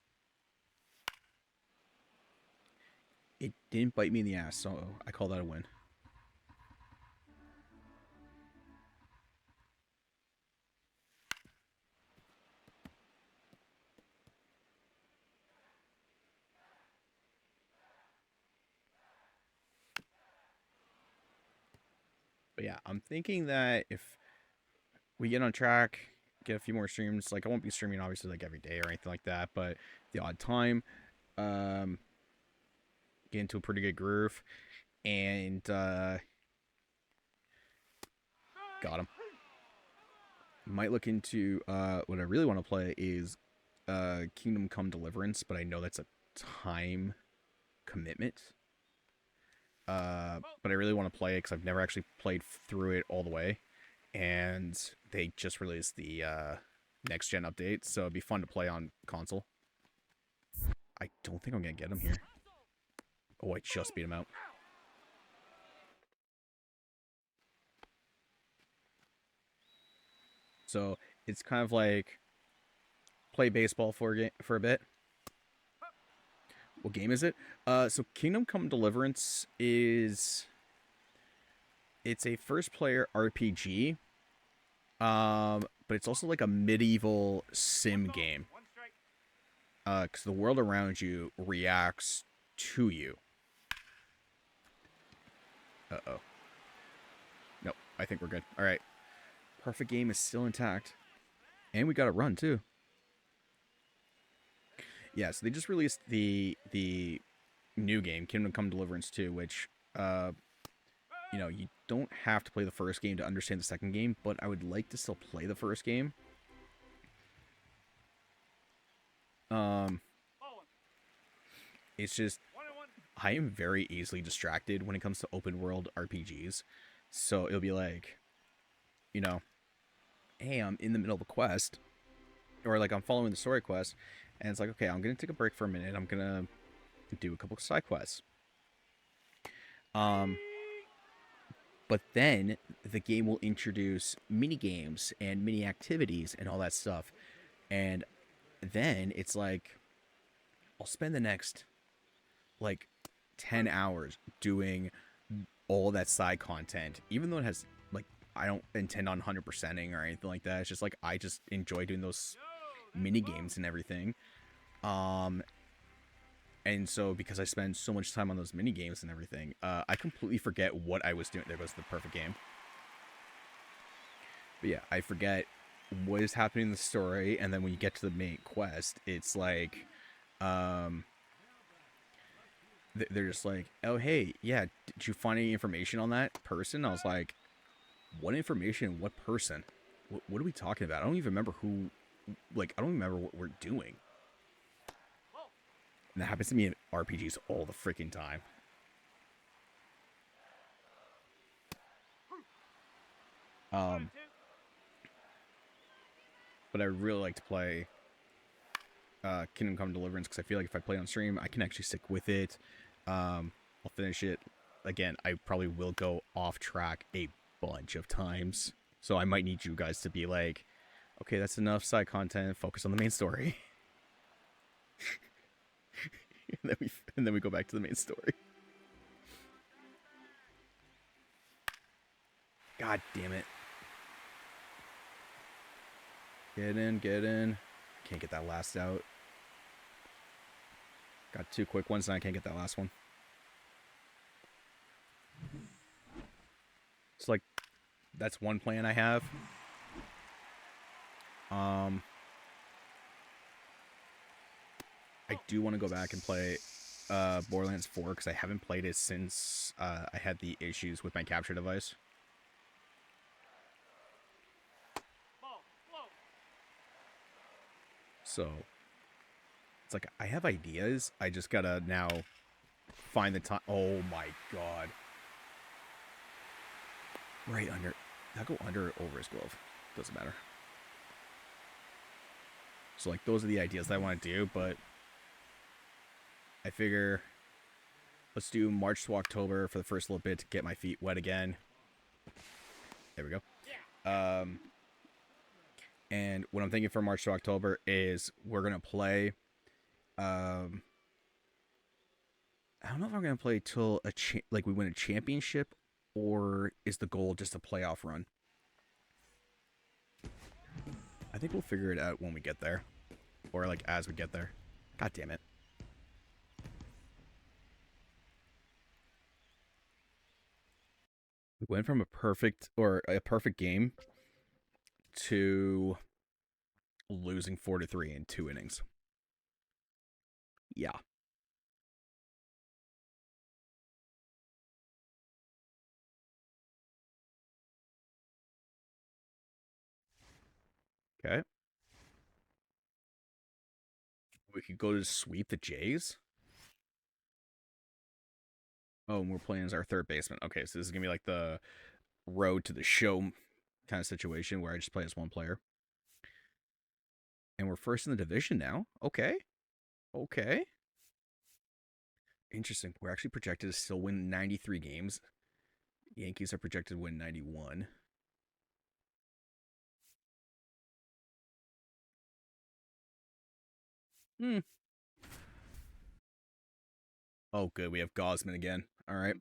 It didn't bite me in the ass, so I call that a win. But yeah, I'm thinking that if we get on track, get a few more streams, like I won't be streaming obviously like every day or anything like that, but the odd time, um, get into a pretty good groove, and got him. Might look into what I really want to play is Kingdom Come Deliverance, but I know that's a time commitment. But I really want to play it because I've never actually played through it all the way, and they just released the next gen update, so it'd be fun to play on console. I don't think I'm gonna get him here. Oh, I just beat him out. So it's kind of like play baseball for a bit. What game is it? So Kingdom Come Deliverance is it's a first player RPG. But it's also like a medieval One sim ball, game. one strike. Because the world around you reacts to you. Uh-oh. Nope, I think we're good. All right. Perfect game is still intact. And we got it run, too. Yeah, so they just released the new game, Kingdom Come Deliverance 2, which, you don't have to play the first game to understand the second game, but I would like to still play the first game. Um, Ball one. it's just, One and one. I am very easily distracted when it comes to open world RPGs. So it'll be like, you know, hey, I'm in the middle of a quest, or like I'm following the story quest, and it's like, okay, I'm gonna take a break for a minute. I'm gonna do a couple side quests. Um, but then the game will introduce mini games and mini activities and all that stuff, and then it's like I'll spend the next like 10 hours doing all that side content, even though it has like I don't intend on 100%ing or anything like that. It's just like I just enjoy doing those Yo, that's mini the ball. games and everything. Um, and so because I spend so much time on those mini games and everything, I completely forget what I was doing. There goes the perfect game. But yeah, I forget what is happening in the story, and then when you get to the main quest, it's like, um, they're just like, oh hey, yeah, did you find any information on that person? I was like, what information? What person? What are we talking about? I don't even remember who. Like, I don't even remember what we're doing. Ball. And that happens to me in RPGs all the freaking time. One Um, and two. but I really like to play Kingdom Come Deliverance because I feel like if I play on stream, I can actually stick with it. I'll finish it. Again, I probably will go off track a bunch of times, so I might need you guys to be like, okay, that's enough side content. Focus on the main story, and then we go back to the main story. God damn it! Get in, get in. Can't get that last out. Got two quick ones, and I can't get that last one. It's like that's one plan I have. Um, I do want to go back and play Borderlands 4 because I haven't played it since I had the issues with my capture device. Ball. Blow. So it's like I have ideas. I just gotta now find the time. Oh my god! Right under. I'll go under or over his glove. Doesn't matter. So like those are the ideas that I want to do, but I figure let's do March to October for the first little bit to get my feet wet again. There we go. Um, and what I'm thinking for March to October is we're gonna play. Um, I don't know if I'm gonna play till like we win a championship, or is the goal just a playoff run? I think we'll figure it out when we get there, or like as we get there. God damn it! We went from a perfect game to losing 4-3 in 2 innings. Yeah. Okay. We could go to sweep the Jays. Oh, and we're playing as our third baseman. Okay, so this is gonna be like the road to the show kind of situation where I just play as one player. And we're first in the division now. Okay. Okay. Interesting. We're actually projected to still win 93 games. Yankees are projected to win 91. Hmm. Oh, good. We have Gosman again. All right.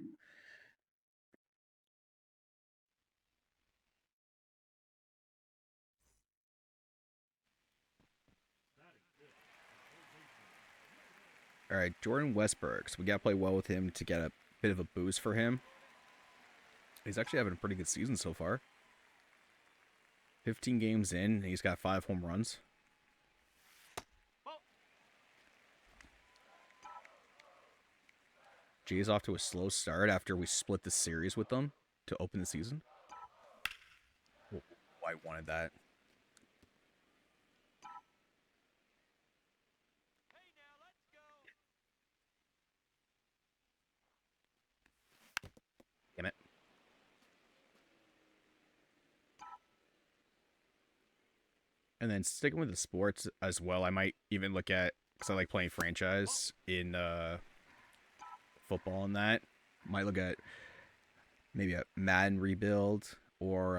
All right, Jordan Westberg. So we got to play well with him to get a bit of a boost for him. He's actually having a pretty good season so far. 15 games in, and he's got 5 home runs. Ball. Jay's off to a slow start after we split the series with them to open the season. Oh, I wanted that. Hey, now let's go. Damn it. And then sticking with the sports as well, I might even look at, because I like playing franchise in football and that. Might look at maybe a Madden rebuild or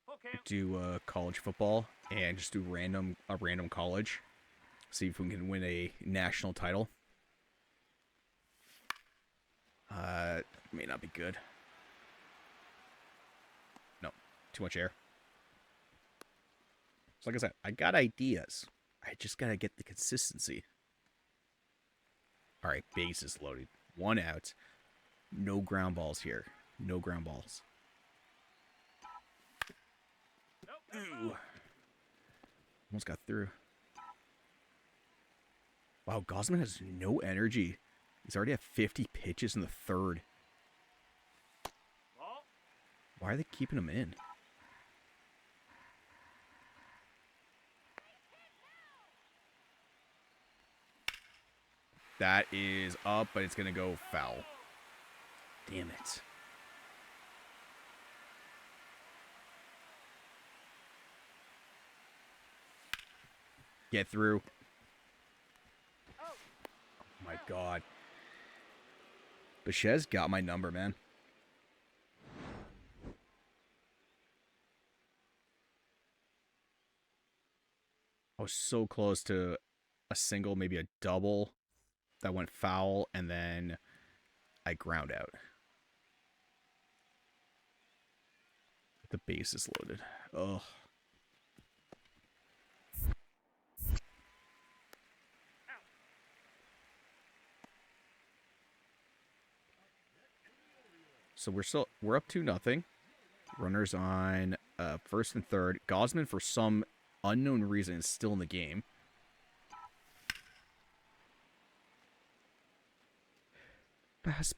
Full count. do college football and just do a random college. See if we can win a national title. May not be good. No, too much air. So like I said, I got ideas. I just gotta get the consistency. All right, bases loaded. 1 out. No ground balls here. No ground balls. Nope. Ooh. Almost got through. Wow, Gosman has no energy. He's already at 50 pitches in the 3rd. Ball. Why are they keeping him in? That is up, but it's going to go foul. Damn it. Get through. Oh. Oh my god. Bechez got my number, man. I was so close to a single, maybe a double that went foul, and then I ground out. The base is loaded. Ugh. So we're up 2-0. Runners on 1st and 3rd. Gosman, for some unknown reason, is still in the game. That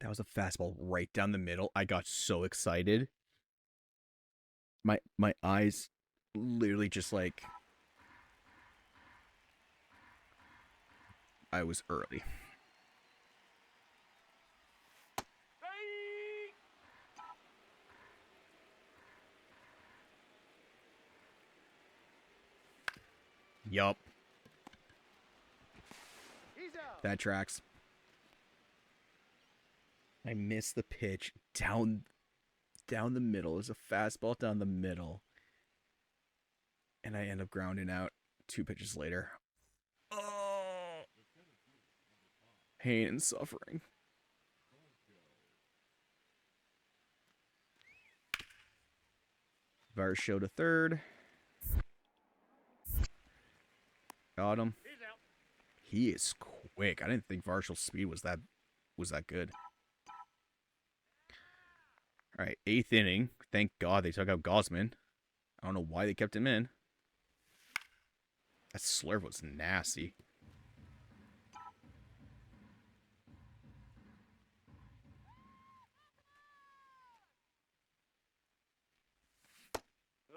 was a fastball right down the middle. I got so excited. My eyes literally just like I was early. Hey. Yup, He's out. that tracks. I missed the pitch down the middle. It was a fastball down the middle. And I end up grounding out 2 pitches later. Oh, pain and suffering. Varsho to 3rd. Got him. He's out. He is quick. I didn't think Varshall's speed was that good. All right, 8th inning. Thank God they took out Gosman. I don't know why they kept him in. That slurve was nasty.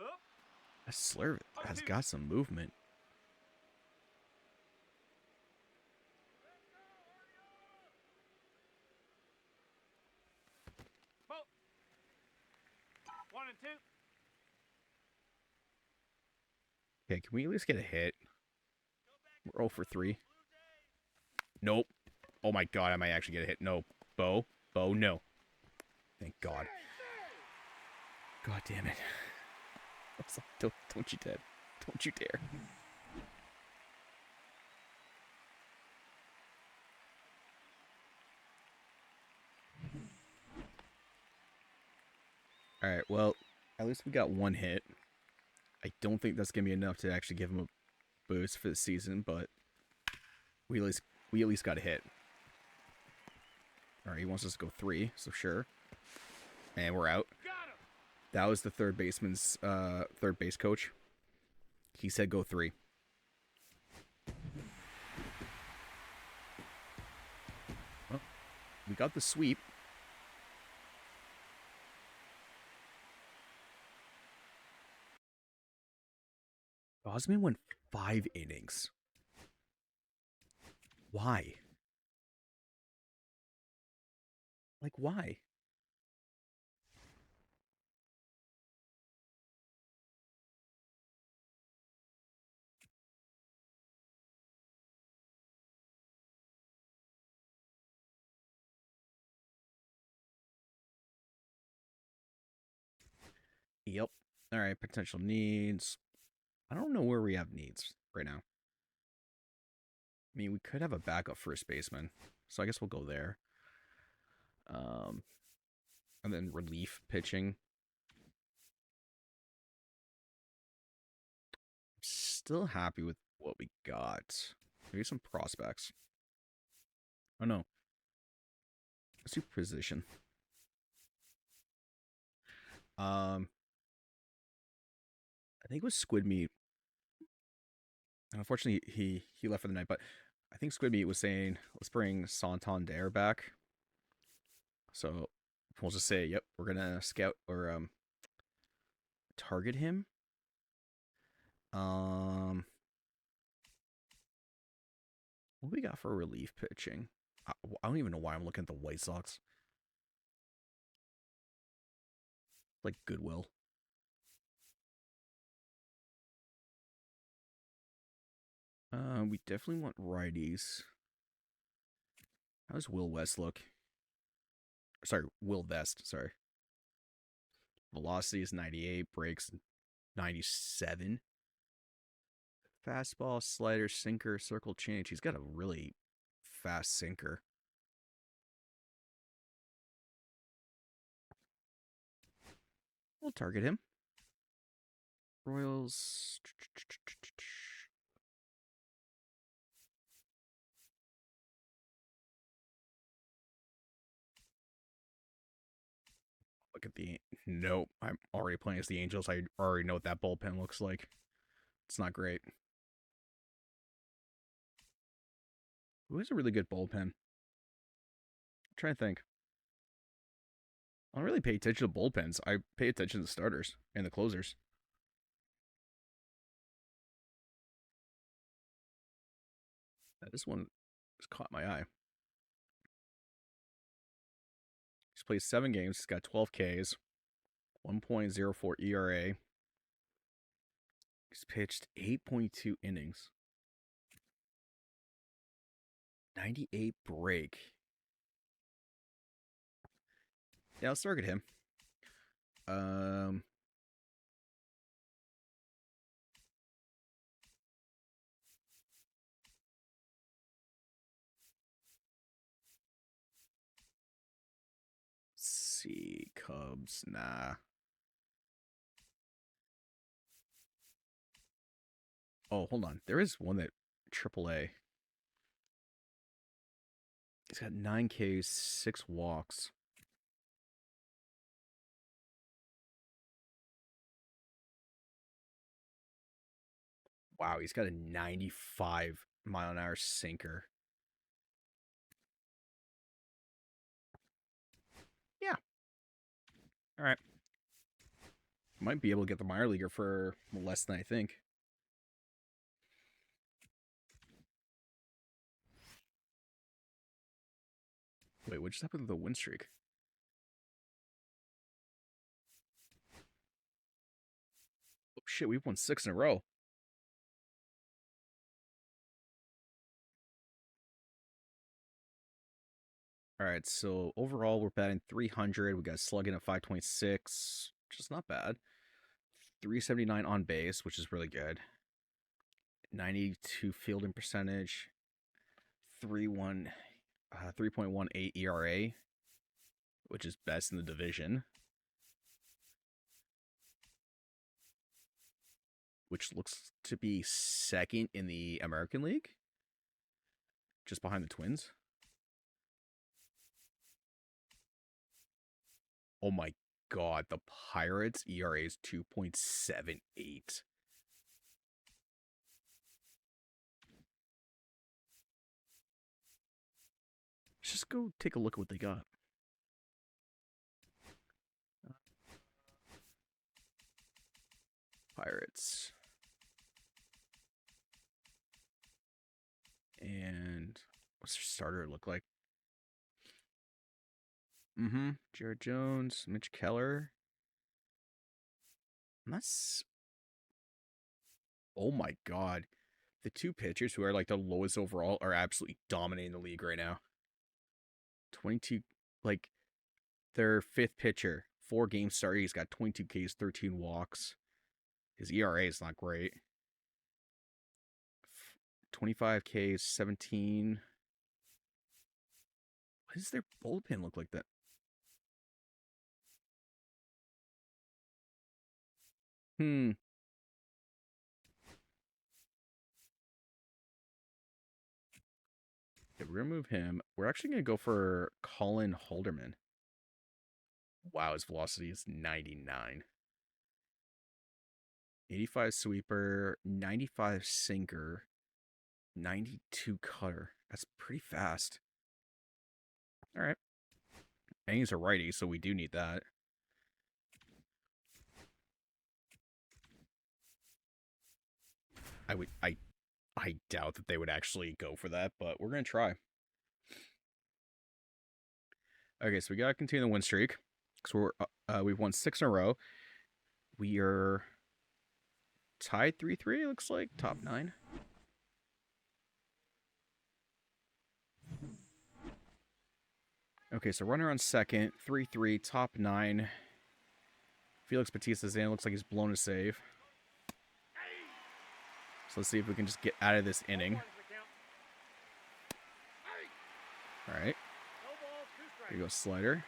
Up. That slurve has got some movement. Ball. 1 and 2. Okay, can we at least get a hit? We're 0 for 3. Nope. Oh my God, I might actually get a hit. No. Bo, no. Thank God. God damn it. I was like, don't you dare. Don't you dare. All right, well, at least we got one hit. I don't think that's going to be enough to actually give him a boost for the season, but we at least got a hit. All right, he wants us to go 3, so sure. And we're out. That was the third baseman's third base coach. He said go 3. Well, we got the sweep. Osman went 5 innings. Why? Like, why? Yep. All right, potential needs. I don't know where we have needs right now. I mean, we could have a backup first baseman, so I guess we'll go there. Um, and then relief pitching. Still happy with what we got. Maybe some prospects. Oh no. Let's do position. Um, I think it was Squid Meat. Unfortunately, he left for the night, but I think Squid Meat was saying let's bring Santander back. So we'll just say, yep, we're gonna scout or target him. Um, what we got for relief pitching? I don't even know why I'm looking at the White Sox. Like Goodwill. We definitely want righties. How does Will West look? Sorry, Will Vest. Sorry. Velocity is 98. Breaks 97. Fastball, slider, sinker, circle change. He's got a really fast sinker. We'll target him. Royals. Look at the. Nope. I'm already playing as the Angels. I already know what that bullpen looks like. It's not great. Who has a really good bullpen? I'm trying to think. I don't really pay attention to bullpens. I pay attention to the starters and the closers. This one has caught my eye. He's played 7 games. He's got 12 Ks, 1.04 ERA. He's pitched 8.2 innings, 98 break. Yeah, let's target him. Um, let's see, Cubs, nah. Oh, hold on. There is one that AAA. He's got 9 Ks, 6 walks. Wow, he's got a 95-mile-an-hour sinker. Yeah. All right. Might be able to get the minor leaguer for less than I think. Wait, what just happened to the win streak? Oh shit, we've won 6 in a row. All right, so overall we're batting 300. We got slugging at 526, which is not bad. 379 on base, which is really good. 92 fielding percentage. 3.18 ERA, which is best in the division. Which looks to be second in the American League. Just behind the Twins. Oh my god, the Pirates' ERA is 2.78. Let's just go take a look at what they got. Pirates. And what's their starter look like? Jared Jones, Mitch Keller. That's... Oh my god. The two pitchers who are like the lowest overall are absolutely dominating the league right now. 22, like their fifth pitcher, 4 games started, he's got 22 Ks, 13 walks. His ERA is not great. 25 Ks, 17. Why does their bullpen look like that? Yeah, we're going to move him. We're actually going to go for Colin Halderman. Wow, his velocity is 99. 85 sweeper, 95 sinker, 92 cutter. That's pretty fast. All right. And he's a righty, so we do need that. I doubt that they would actually go for that, but we're gonna try. Okay, so we gotta continue the win streak because we've won 6 in a row. We are tied 3-3. Looks like top 9. Okay, so runner on second, 3-3, top 9. Felix Bautista's in. Looks like he's blown a save. So let's see if we can just get out of this inning. All right. Here goes slider.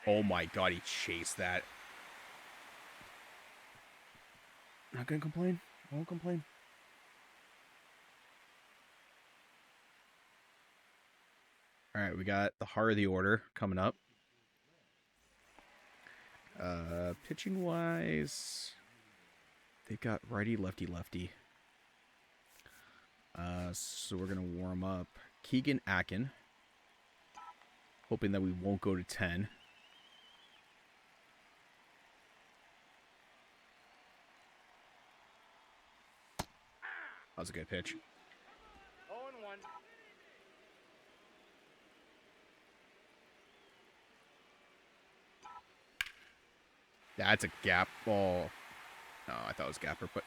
Oh my god, he chased that. Not gonna complain. Won't complain. All right, we got the heart of the order coming up. Pitching wise, they got righty, lefty, lefty. So we're gonna warm up Keegan Akin, hoping that we won't go to 10. That was a good pitch. 0-1. That's a gap ball. No, I thought it was gapper, but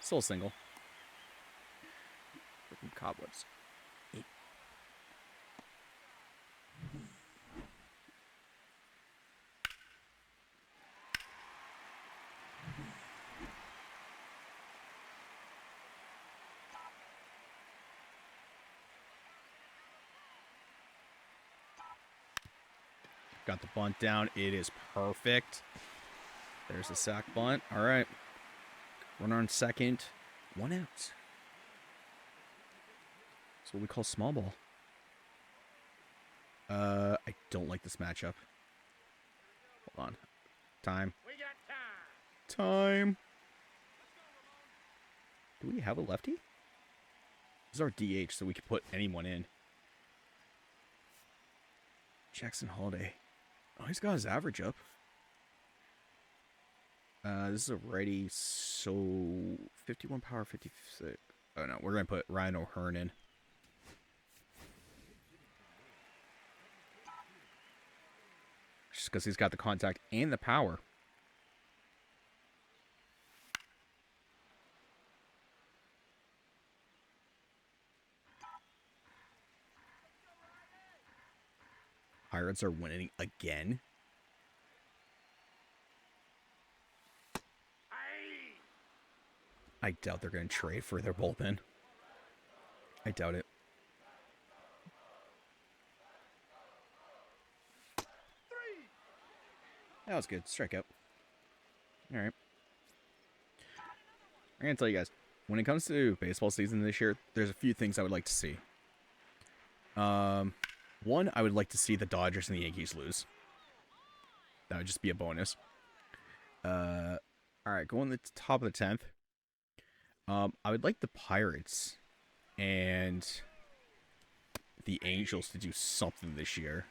still a single. Freaking cobwebs. Got the bunt down. It is perfect. There's a sack bunt. All right. Runner on second. 1 out. That's what we call small ball. I don't like this matchup. Hold on. Time. We got time. Time. Do we have a lefty? This is our DH, so we can put anyone in. Jackson Holiday. Oh, he's got his average up. This is a righty, so 51 power, 56. Oh no, we're gonna put Ryan O'Hearn in. Just because he's got the contact and the power. Pirates are winning again. I doubt they're going to trade for their bullpen. I doubt it. That was good. Strikeout. All right. I'm going to tell you guys, when it comes to baseball season this year, there's a few things I would like to see. One, I would like to see the Dodgers and the Yankees lose. That would just be a bonus. All right, going to the top of the 10th. I would like the Pirates and the Angels to do something this year.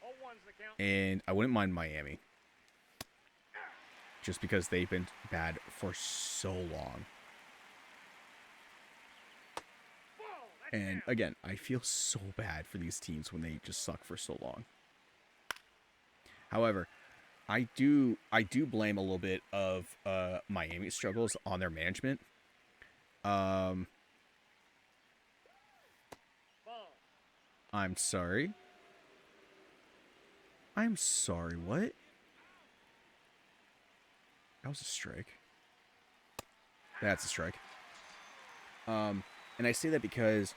0-1's the count. And I wouldn't mind Miami. Just because they've been bad for so long. Ball, that's And down. again, I feel so bad for these teams when they just suck for so long. However, I do blame a little bit of Miami's struggles on their management. Ball. I'm sorry. I'm sorry, what? That was a strike. That's a strike. And I say that because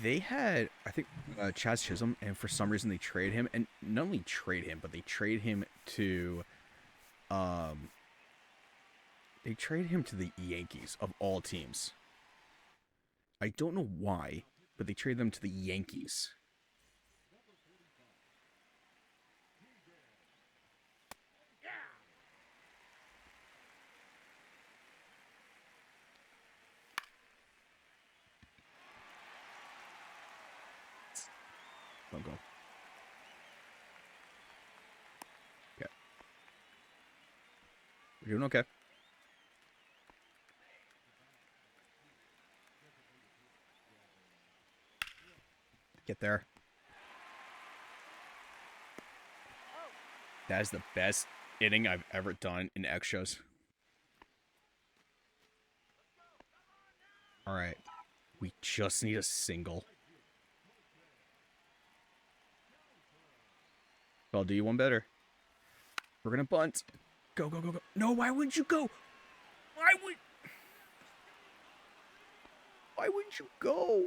they had, I think, Chaz Chisholm, and for some reason they trade him, and not only trade him, but they trade him to the Yankees of all teams. I don't know why, but they traded them to the Yankees. Don't go. Okay. We're doing okay. Get there. That is the best inning I've ever done in extras. All right. We just need a single. I'll do you one better. We're going to bunt. Go, go, go, go. No, why wouldn't you go? Why wouldn't you go?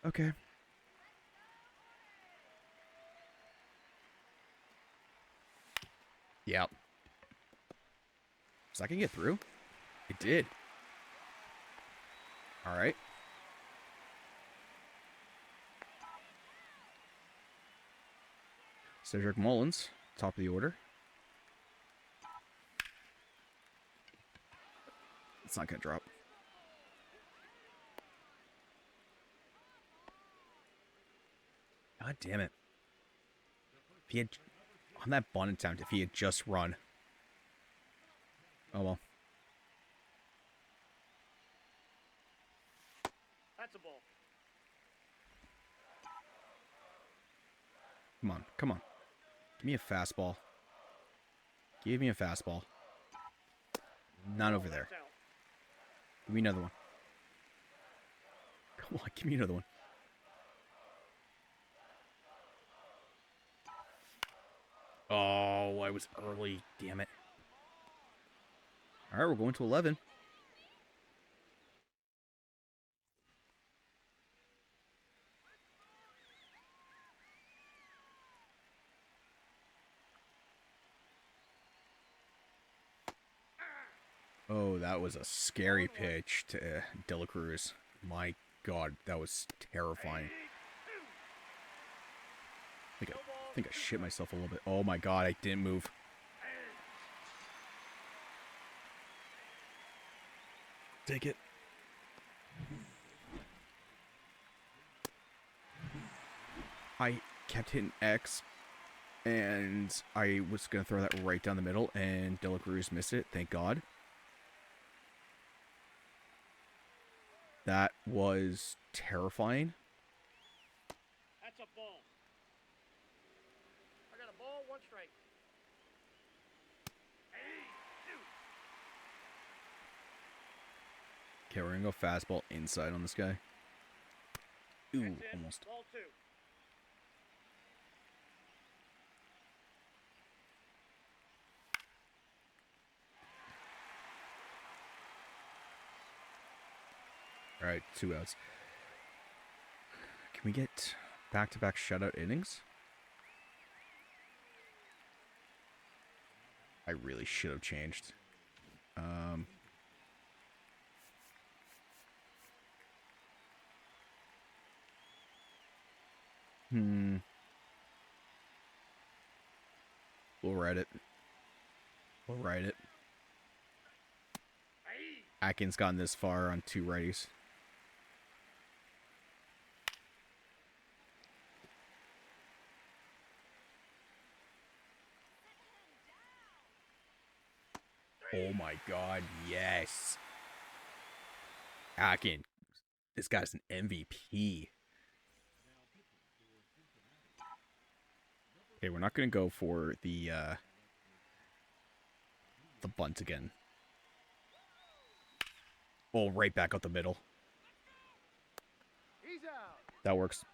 Okay. Yeah. So I can get through? It did. All right. Cedric Mullins, top of the order. It's not going to drop. God damn it. If he had, on that bunt attempt, if he had just run. Oh well. That's a ball. Come on, come on. Give me a fastball. Give me a fastball. Not over there. That's out. Give me another one. Come on, give me another one. Oh, I was early. Damn it. All right, we're going to 11. Oh, that was a scary pitch to De La Cruz. My God, that was terrifying. I think I shit myself a little bit. Oh my God, I didn't move. Take it. I kept hitting X, and I was going to throw that right down the middle, and De La Cruz missed it. Thank God. That was terrifying. That's a ball. I got a ball, one strike. Okay, we're going to go fastball inside on this guy. Ooh, That's it. almost. Ball two. All right, 2 outs. Can we get back-to-back shutout innings? I really should have changed. We'll write it. We'll write it. Atkins gotten this far on 2 righties. Oh my god, yes. Atkins. This guy's an MVP. Okay, we're not going to go for the bunt again. Oh, right back up the middle. That works.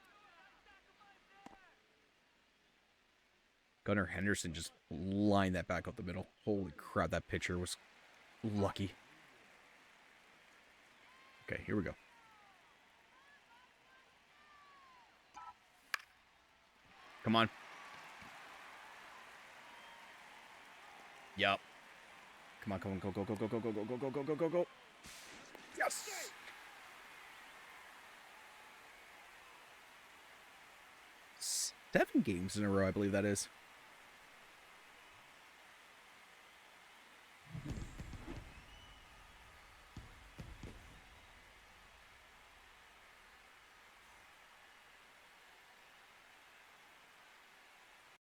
Gunnar Henderson just lined that back up the middle. Holy crap, that pitcher was lucky. Okay, here we go. Come on. Yup. Come on, go, go, go, go, go, go, go, go, go, go, go, go, go. Yes! 7 games in a row, I believe that is.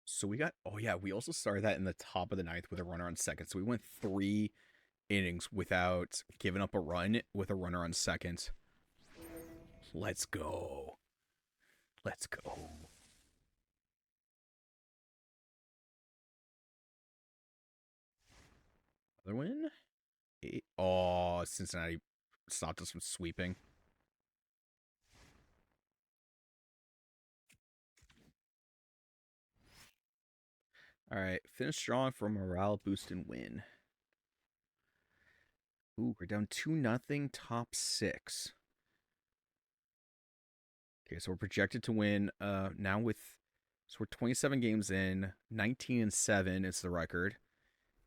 So we got, oh yeah, we also started that in the top of the 9th with a runner on second. So we went 3 innings without giving up a run with a runner on second. Let's go. Let's go. Another win? Oh, Cincinnati stopped us from sweeping. All right, finish strong for a morale boost and win. Ooh, we're down 2-0, top 6. Okay, so we're projected to win now with, so we're 27 games in, 19-7 is the record.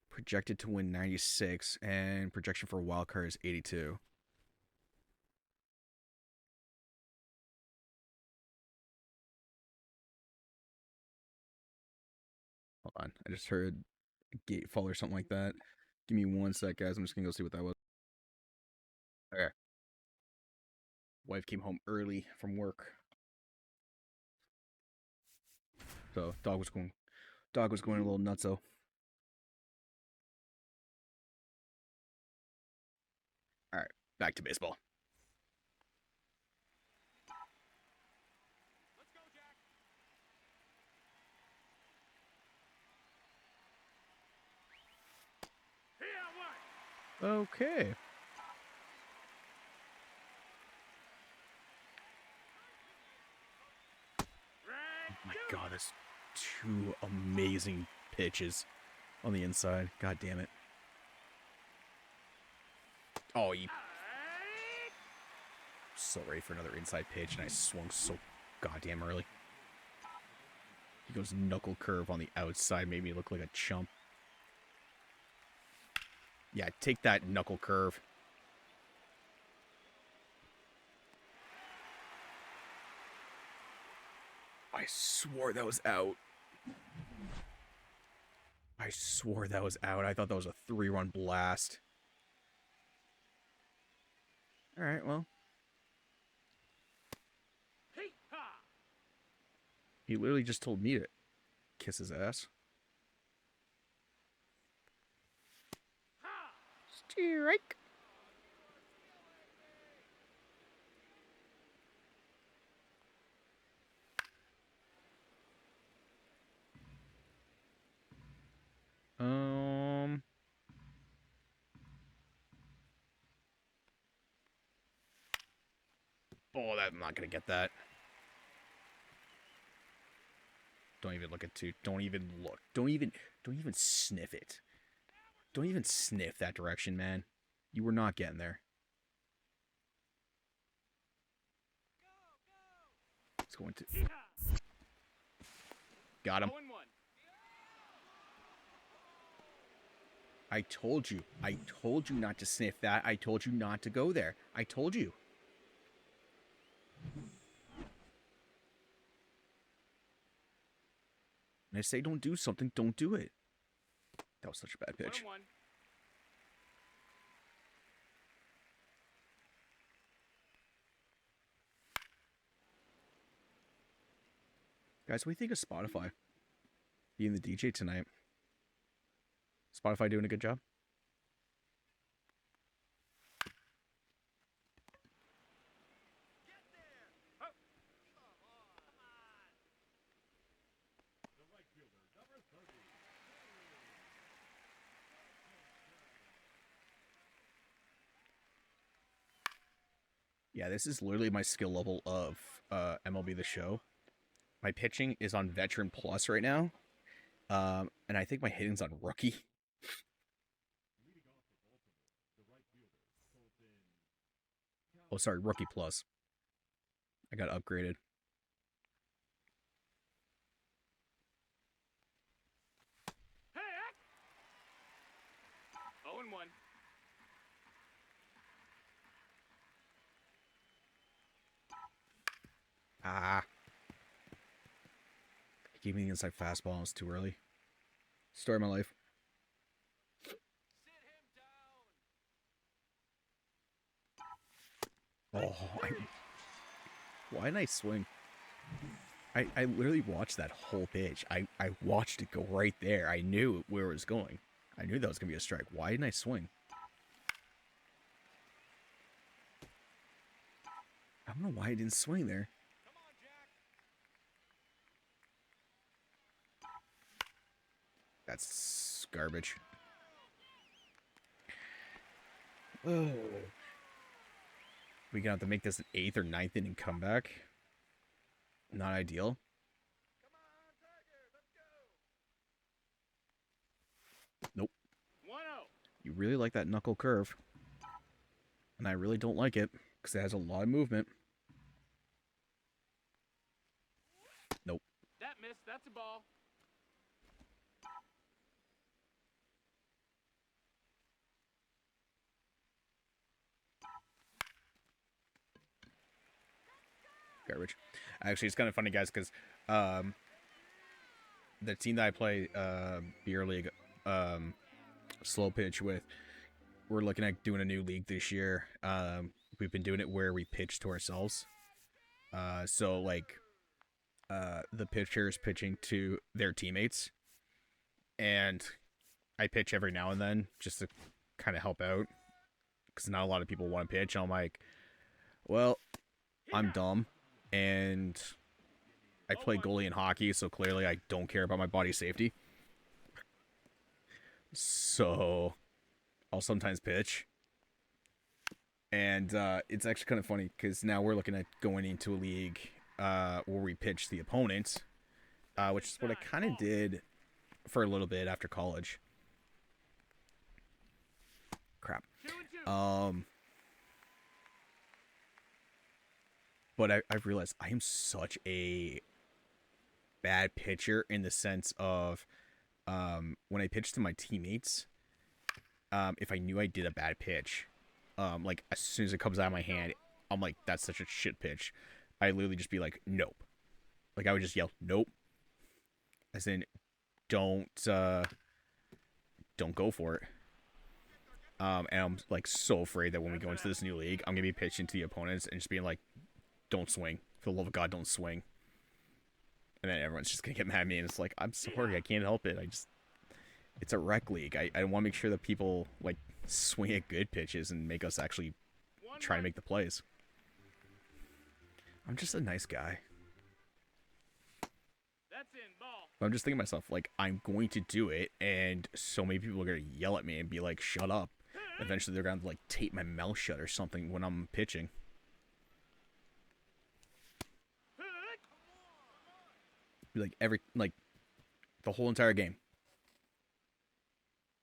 Projected to win 96, and projection for a wild card is 82. Hold on, I just heard a gate fall or something like that. Give me 1 sec, guys. I'm just gonna go see what that was. Okay. Wife came home early from work, so dog was going a little nutso. All right, back to baseball. Okay. Oh my god, that's 2 amazing pitches on the inside. God damn it. Oh, he so ready for another inside pitch, and I swung so goddamn early. He goes knuckle curve on the outside, made me look like a chump. Yeah, take that knuckle curve. I swore that was out. I swore that was out. I thought that was a 3-run blast. All right, well. He literally just told me to kiss his ass. Strike. Oh, I'm not gonna get that. Don't even look at 2. Don't even look. Don't even sniff it. Don't even sniff that direction, man. You were not getting there. going to. Got him. 0-1. I told you. I told you not to sniff that. I told you not to go there. I told you. And I say don't do something, don't do it. That was such a bad pitch. 1-1. Guys, what do you think of Spotify being the DJ tonight? Spotify doing a good job? Yeah, this is literally my skill level of MLB The Show. My pitching is on Veteran Plus right now. And I think my hitting's on Rookie. Oh, sorry, Rookie Plus. I got upgraded. Hey, 0-1. Ah. He gave me the inside fastball. It was too early. Story of my life. Oh, why didn't I swing? I literally watched that whole pitch. I watched it go right there. I knew where it was going. I knew that was going to be a strike. Why didn't I swing? I don't know why I didn't swing there. That's garbage. Oh. We're going to have to make this an 8th or 9th inning comeback. Not ideal. Nope. 1-0. You really like that knuckle curve. And I really don't like it because it has a lot of movement. Nope. That missed. That's a ball. Garbage. Actually, it's kind of funny, guys, because the team that I play beer league slow pitch with, we're looking at doing a new league this year. We've been doing it where we pitch to ourselves. So like the pitcher is pitching to their teammates, and I pitch every now and then just to kind of help out because not a lot of people want to pitch. And I'm like, well, I'm dumb and I play goalie in hockey, so clearly I don't care about my body safety. So I'll sometimes pitch. And it's actually kind of funny because now we're looking at going into a league where we pitch the opponent, which is what I kind of did for a little bit after college. Crap. But I've realized I am such a bad pitcher in the sense of when I pitch to my teammates, if I knew I did a bad pitch, like as soon as it comes out of my hand, I'm like, that's such a shit pitch. I literally just be like, nope. Like I would just yell, nope. As in, don't go for it. And I'm like so afraid that when we go into this new league, I'm gonna be pitching to the opponents and just being like, don't swing. For the love of God, don't swing. And then everyone's just gonna get mad at me, and it's like, I'm sorry, I can't help it. It's a rec league. I want to make sure that people like swing at good pitches and make us actually try to make the plays. I'm just a nice guy. That's in ball. But I'm just thinking to myself, like, I'm going to do it, and so many people are gonna yell at me and be like, shut up. Eventually they're gonna like tape my mouth shut or something when I'm pitching. Be like the whole entire game.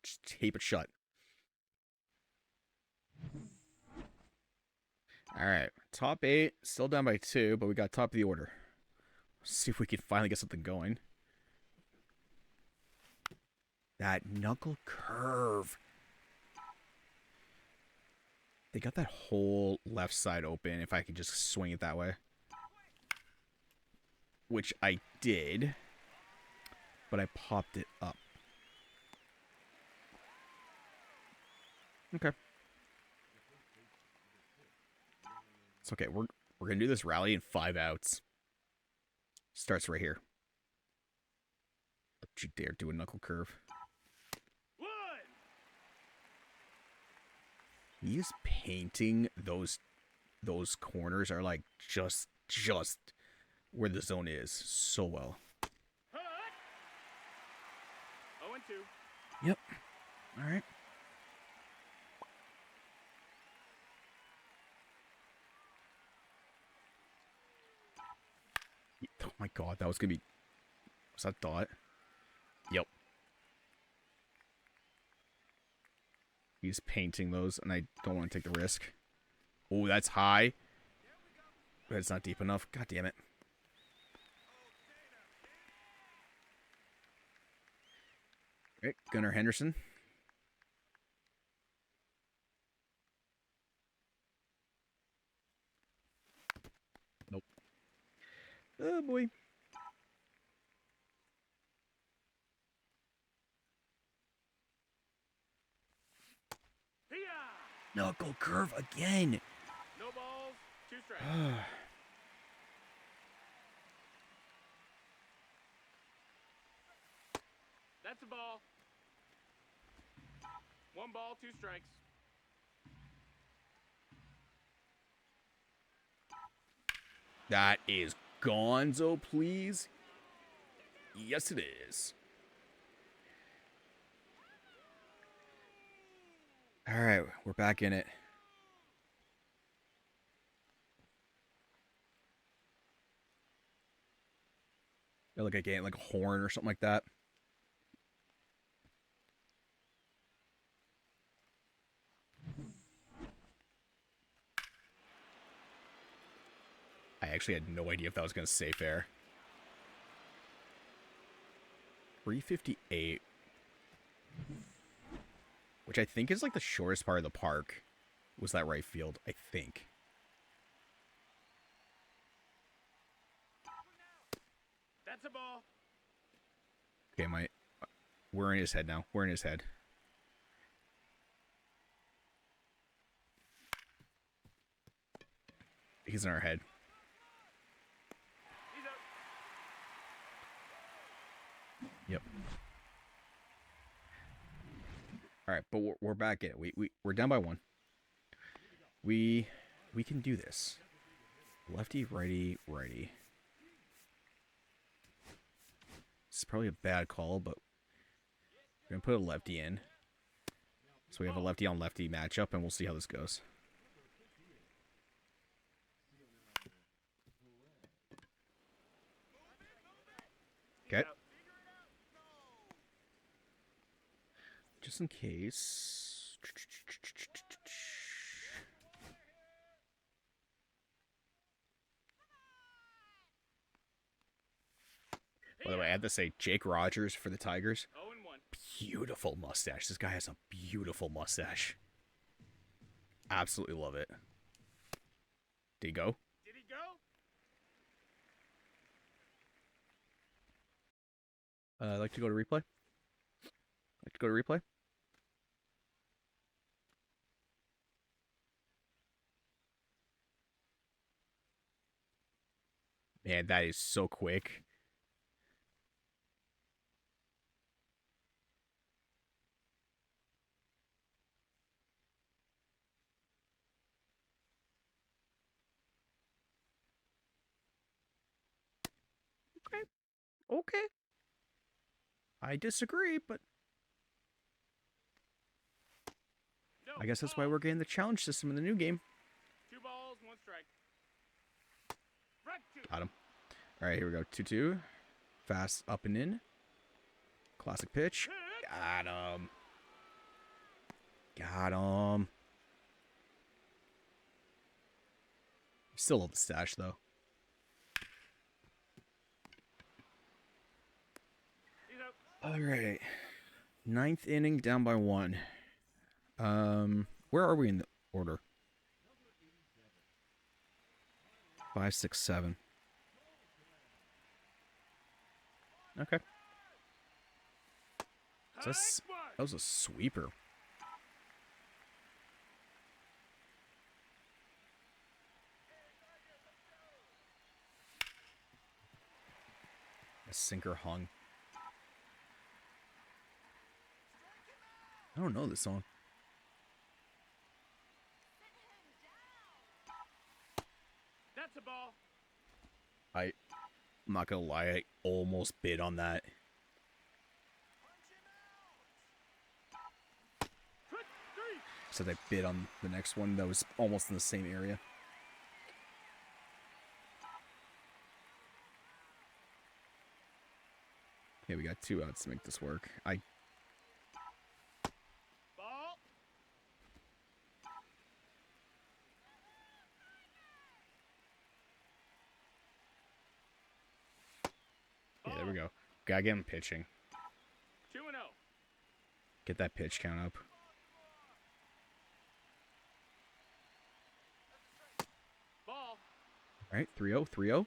Just tape it shut. All right, top 8, still down by 2, but we got top of the order. See if we can finally get something going. That knuckle curve. They got that whole left side open if I could just swing it that way. Which I did. But I popped it up. Okay. It's okay. We're gonna do this rally in 5 outs. Starts right here. Don't you dare do a knuckle curve. One. He's painting those corners are like just where the zone is so well. Hut. 0-2. Yep. All right. Oh my god, that was gonna be. Was that dot? Yep. He's painting those, and I don't want to take the risk. Oh, that's high. But it's not deep enough. God damn it. Okay, Gunnar Henderson. Nope. Oh boy. Hiya. Knuckle curve again. No balls. 2 strikes. That's a ball. 1 ball, 2 strikes. That is Gonzo, please. Yes, it is. All right, we're back in it. Like a game, like a horn or something like that. I actually had no idea if that was going to stay fair. 358. Which I think is like the shortest part of the park. Was that right field? I think. That's a ball. Okay, we're in his head now. We're in his head. He's in our head. He's out. Yep. All right, but we're back in it. We're down by 1. We can do this. Lefty, righty, righty. This is probably a bad call, but we're gonna put a lefty in. So we have a lefty on lefty matchup, and we'll see how this goes. Okay. Just in case. By the way, I have to say, Jake Rogers for the Tigers. 0-1. Beautiful mustache. This guy has a beautiful mustache. Absolutely love it. Did he go? Did he go? I'd like to go to replay. Like to go to replay. Man, that is so quick. Okay. Okay. I disagree, but No. I guess that's why we're getting the challenge system in the new game. 2 balls, 1 strike. Right 2. Got him. All right, here we go. 2-2. Fast up and in. Classic pitch. Got him. Got him. Still love the stash, though. All right. Ninth inning, down by 1. Where are we in the order? 5, 6, 7. Okay. That was a sweeper. A sinker hung. I don't know this song. That's a ball. I'm not gonna lie, I almost bid on that. Said I bid on the next one that was almost in the same area. Okay, we got 2 outs to make this work. Ball. Yeah, there we go. Gotta get him pitching. 2-0. Get that pitch count up. Ball. All right, 3-0, 3-0. 3-0.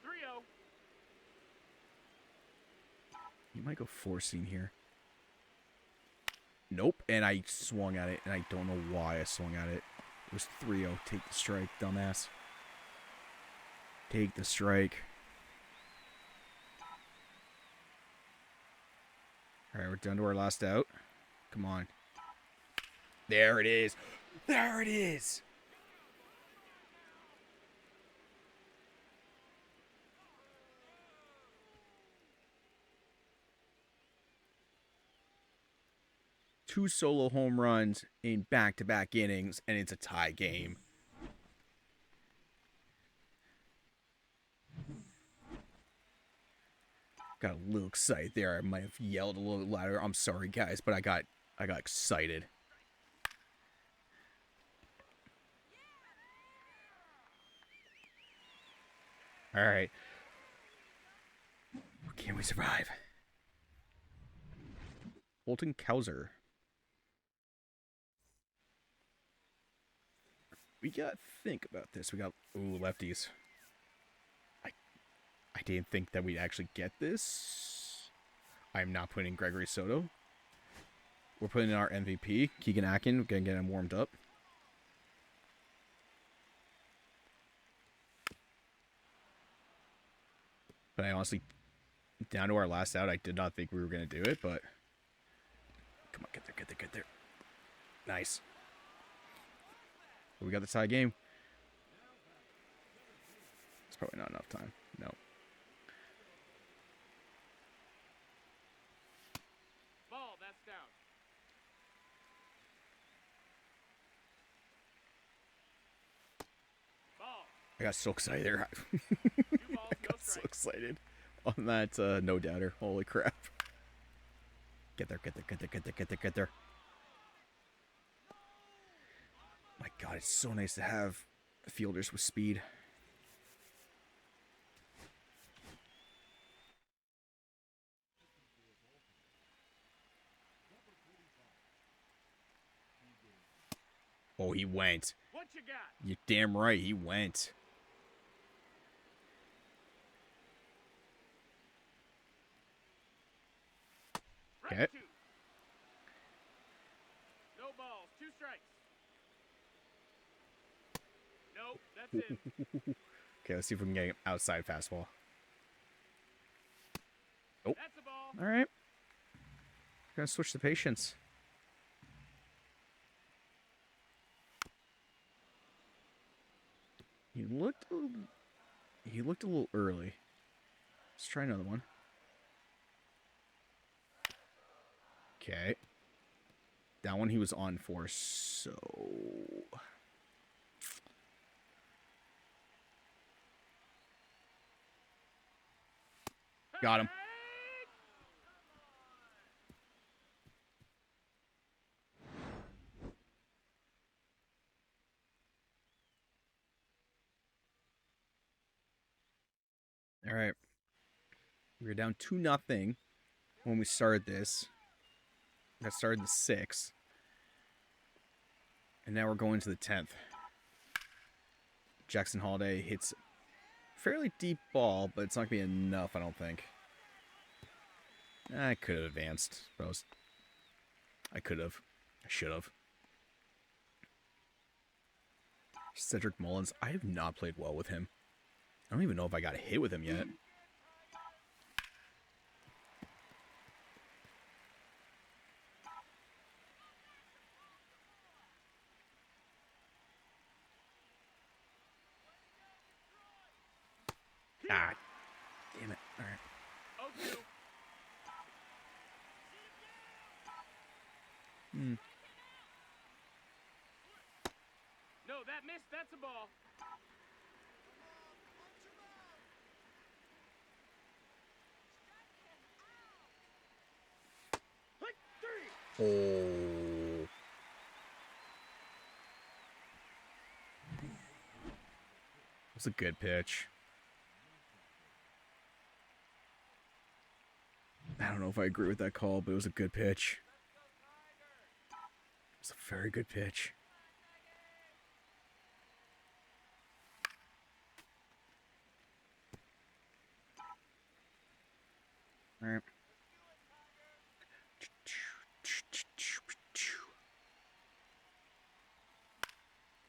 You might go 4 seam here. Nope, and I swung at it, and I don't know why I swung at it. It was 3-0. Take the strike, dumbass. Take the strike. All right, we're down to our last out. Come on. There it is. There it is. Two solo home runs in back-to-back innings, and it's a tie game. Got a little excited there. I might have yelled a little louder. I'm sorry, guys, but I got excited. All right. Can we survive? Bolton Cowser. We got to think about this. We got lefties. I didn't think that we'd actually get this. I'm not putting Gregory Soto. We're putting in our MVP, Keegan Akin. We're gonna get him warmed up. But I honestly, down to our last out, I did not think we were gonna do it. But come on, get there. Nice. We got the tie game. It's probably not enough time. No. Ball. That's down. Ball. I got so excited there. 2 balls, I no got so strikes. excited on that no doubter. Holy crap. Get there. My God, it's so nice to have fielders with speed. Oh, he went. What you got? You're damn right, he went. Okay. 2. No balls. 2 strikes. Nope. That's in. Okay, let's see if we can get him outside fastball. Oh. That's a ball. All right. Gonna switch to patience. He looked a little early. Let's try another one. Okay. That one he was on for, so got him. All right. We're down 2-0. when we started this. Got started the 6th. And now we're going to the 10th. Jackson Holiday hits fairly deep ball, but it's not going to be enough, I don't think. I could have advanced. I could have. I should have. Cedric Mullins. I have not played well with him. I don't even know if I got a hit with him yet. Ah, damn it. All right. Oh, 2. Hmm. No, that missed. That's a ball. Oh. That's a good pitch. I don't know if I agree with that call, but it was a good pitch. It was a very good pitch. All right.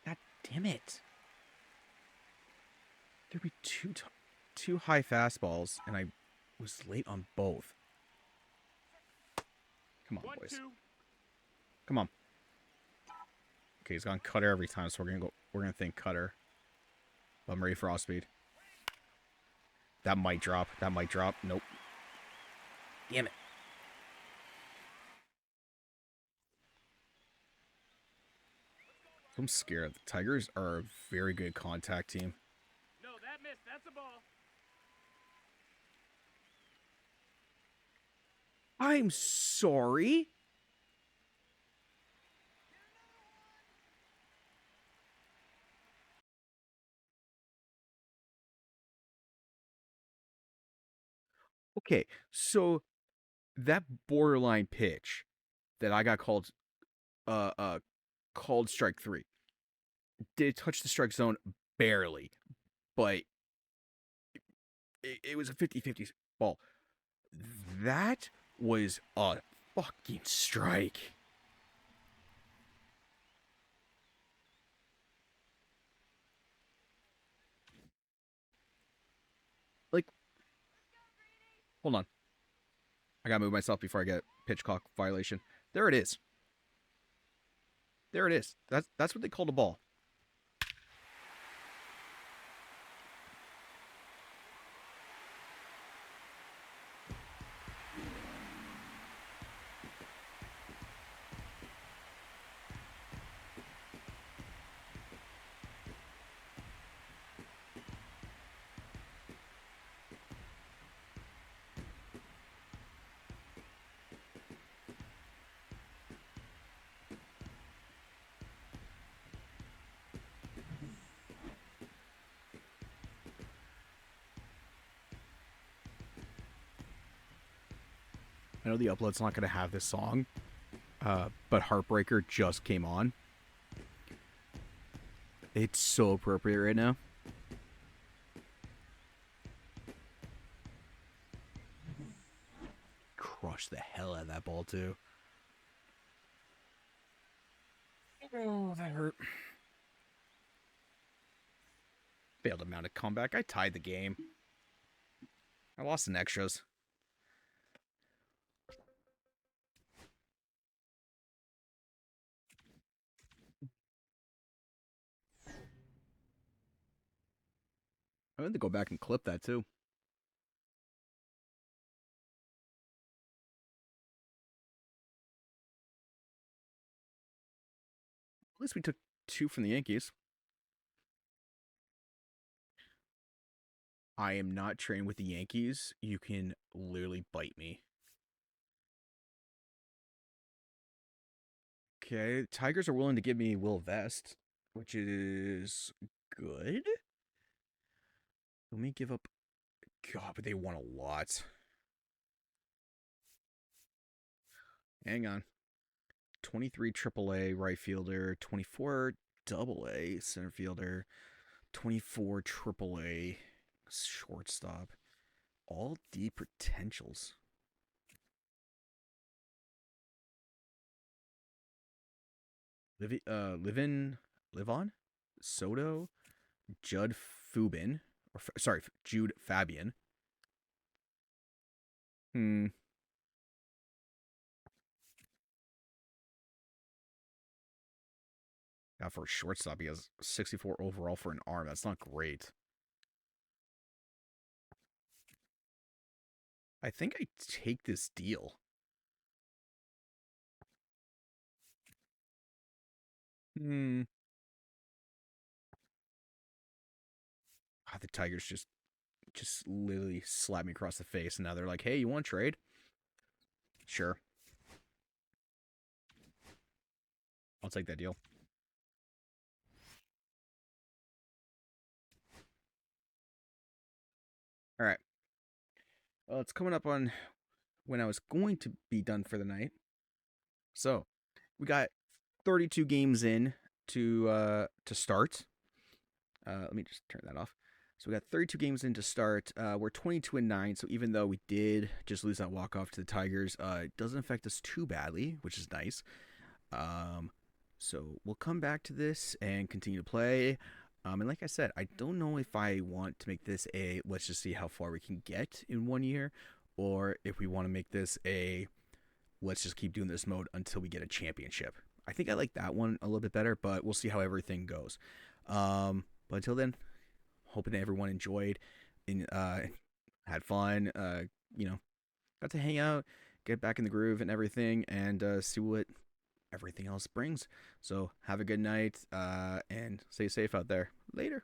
God damn it. There'd be two high fastballs, and I was late on both. Come on, boys. 1-2. Come on. Okay, he's gone cutter every time, so we're gonna think cutter. But I'm ready for off speed. That might drop. That might drop. Nope. Damn it. I'm scared. The Tigers are a very good contact team. No, that missed. That's a ball. I'm sorry. Okay, so that borderline pitch that I got uh uh called strike 3 did touch the strike zone barely, but it was a 50-50 ball. That was a fucking strike. Like, hold on. I gotta move myself before I get pitch clock violation. There it is. There it is. That's what they called a ball. I know the upload's not gonna have this song, but Heartbreaker just came on. It's so appropriate right now. Crush the hell out of that ball too. Oh, that hurt. Failed to mount a comeback. I tied the game. I lost in extras. I meant to go back and clip that too. At least we took 2 from the Yankees. I am not trained with the Yankees. You can literally bite me. Okay, Tigers are willing to give me Will Vest, which is good. Let me give up. God, but they won a lot. Hang on. 23 AAA right fielder, 24 AA center fielder, 24 AAA shortstop. All D potentials. Live on, Soto, Judd Fubin, or sorry, Jude Fabian. Hmm. Now for a shortstop, he has 64 overall for an arm. That's not great. I think I take this deal. Hmm. The Tigers just literally slapped me across the face, and now they're like, "Hey, you want to trade?" Sure, I'll take that deal. All right. Well, it's coming up on when I was going to be done for the night. So we got 32 games in to start. Let me just turn that off. So we got 32 games in to start. We're 22-9. So even though we did just lose that walk off to the Tigers, it doesn't affect us too badly, which is nice. Um, so we'll come back to this and continue to play. And like I said, I don't know if I want to make this a let's just see how far we can get in 1 year, or if we want to make this a let's just keep doing this mode until we get a championship. I think I like that one a little bit better, but we'll see how everything goes. But until then, hoping everyone enjoyed and had fun. You know, got to hang out, get back in the groove and everything, and see what everything else brings. So have a good night and stay safe out there. Later.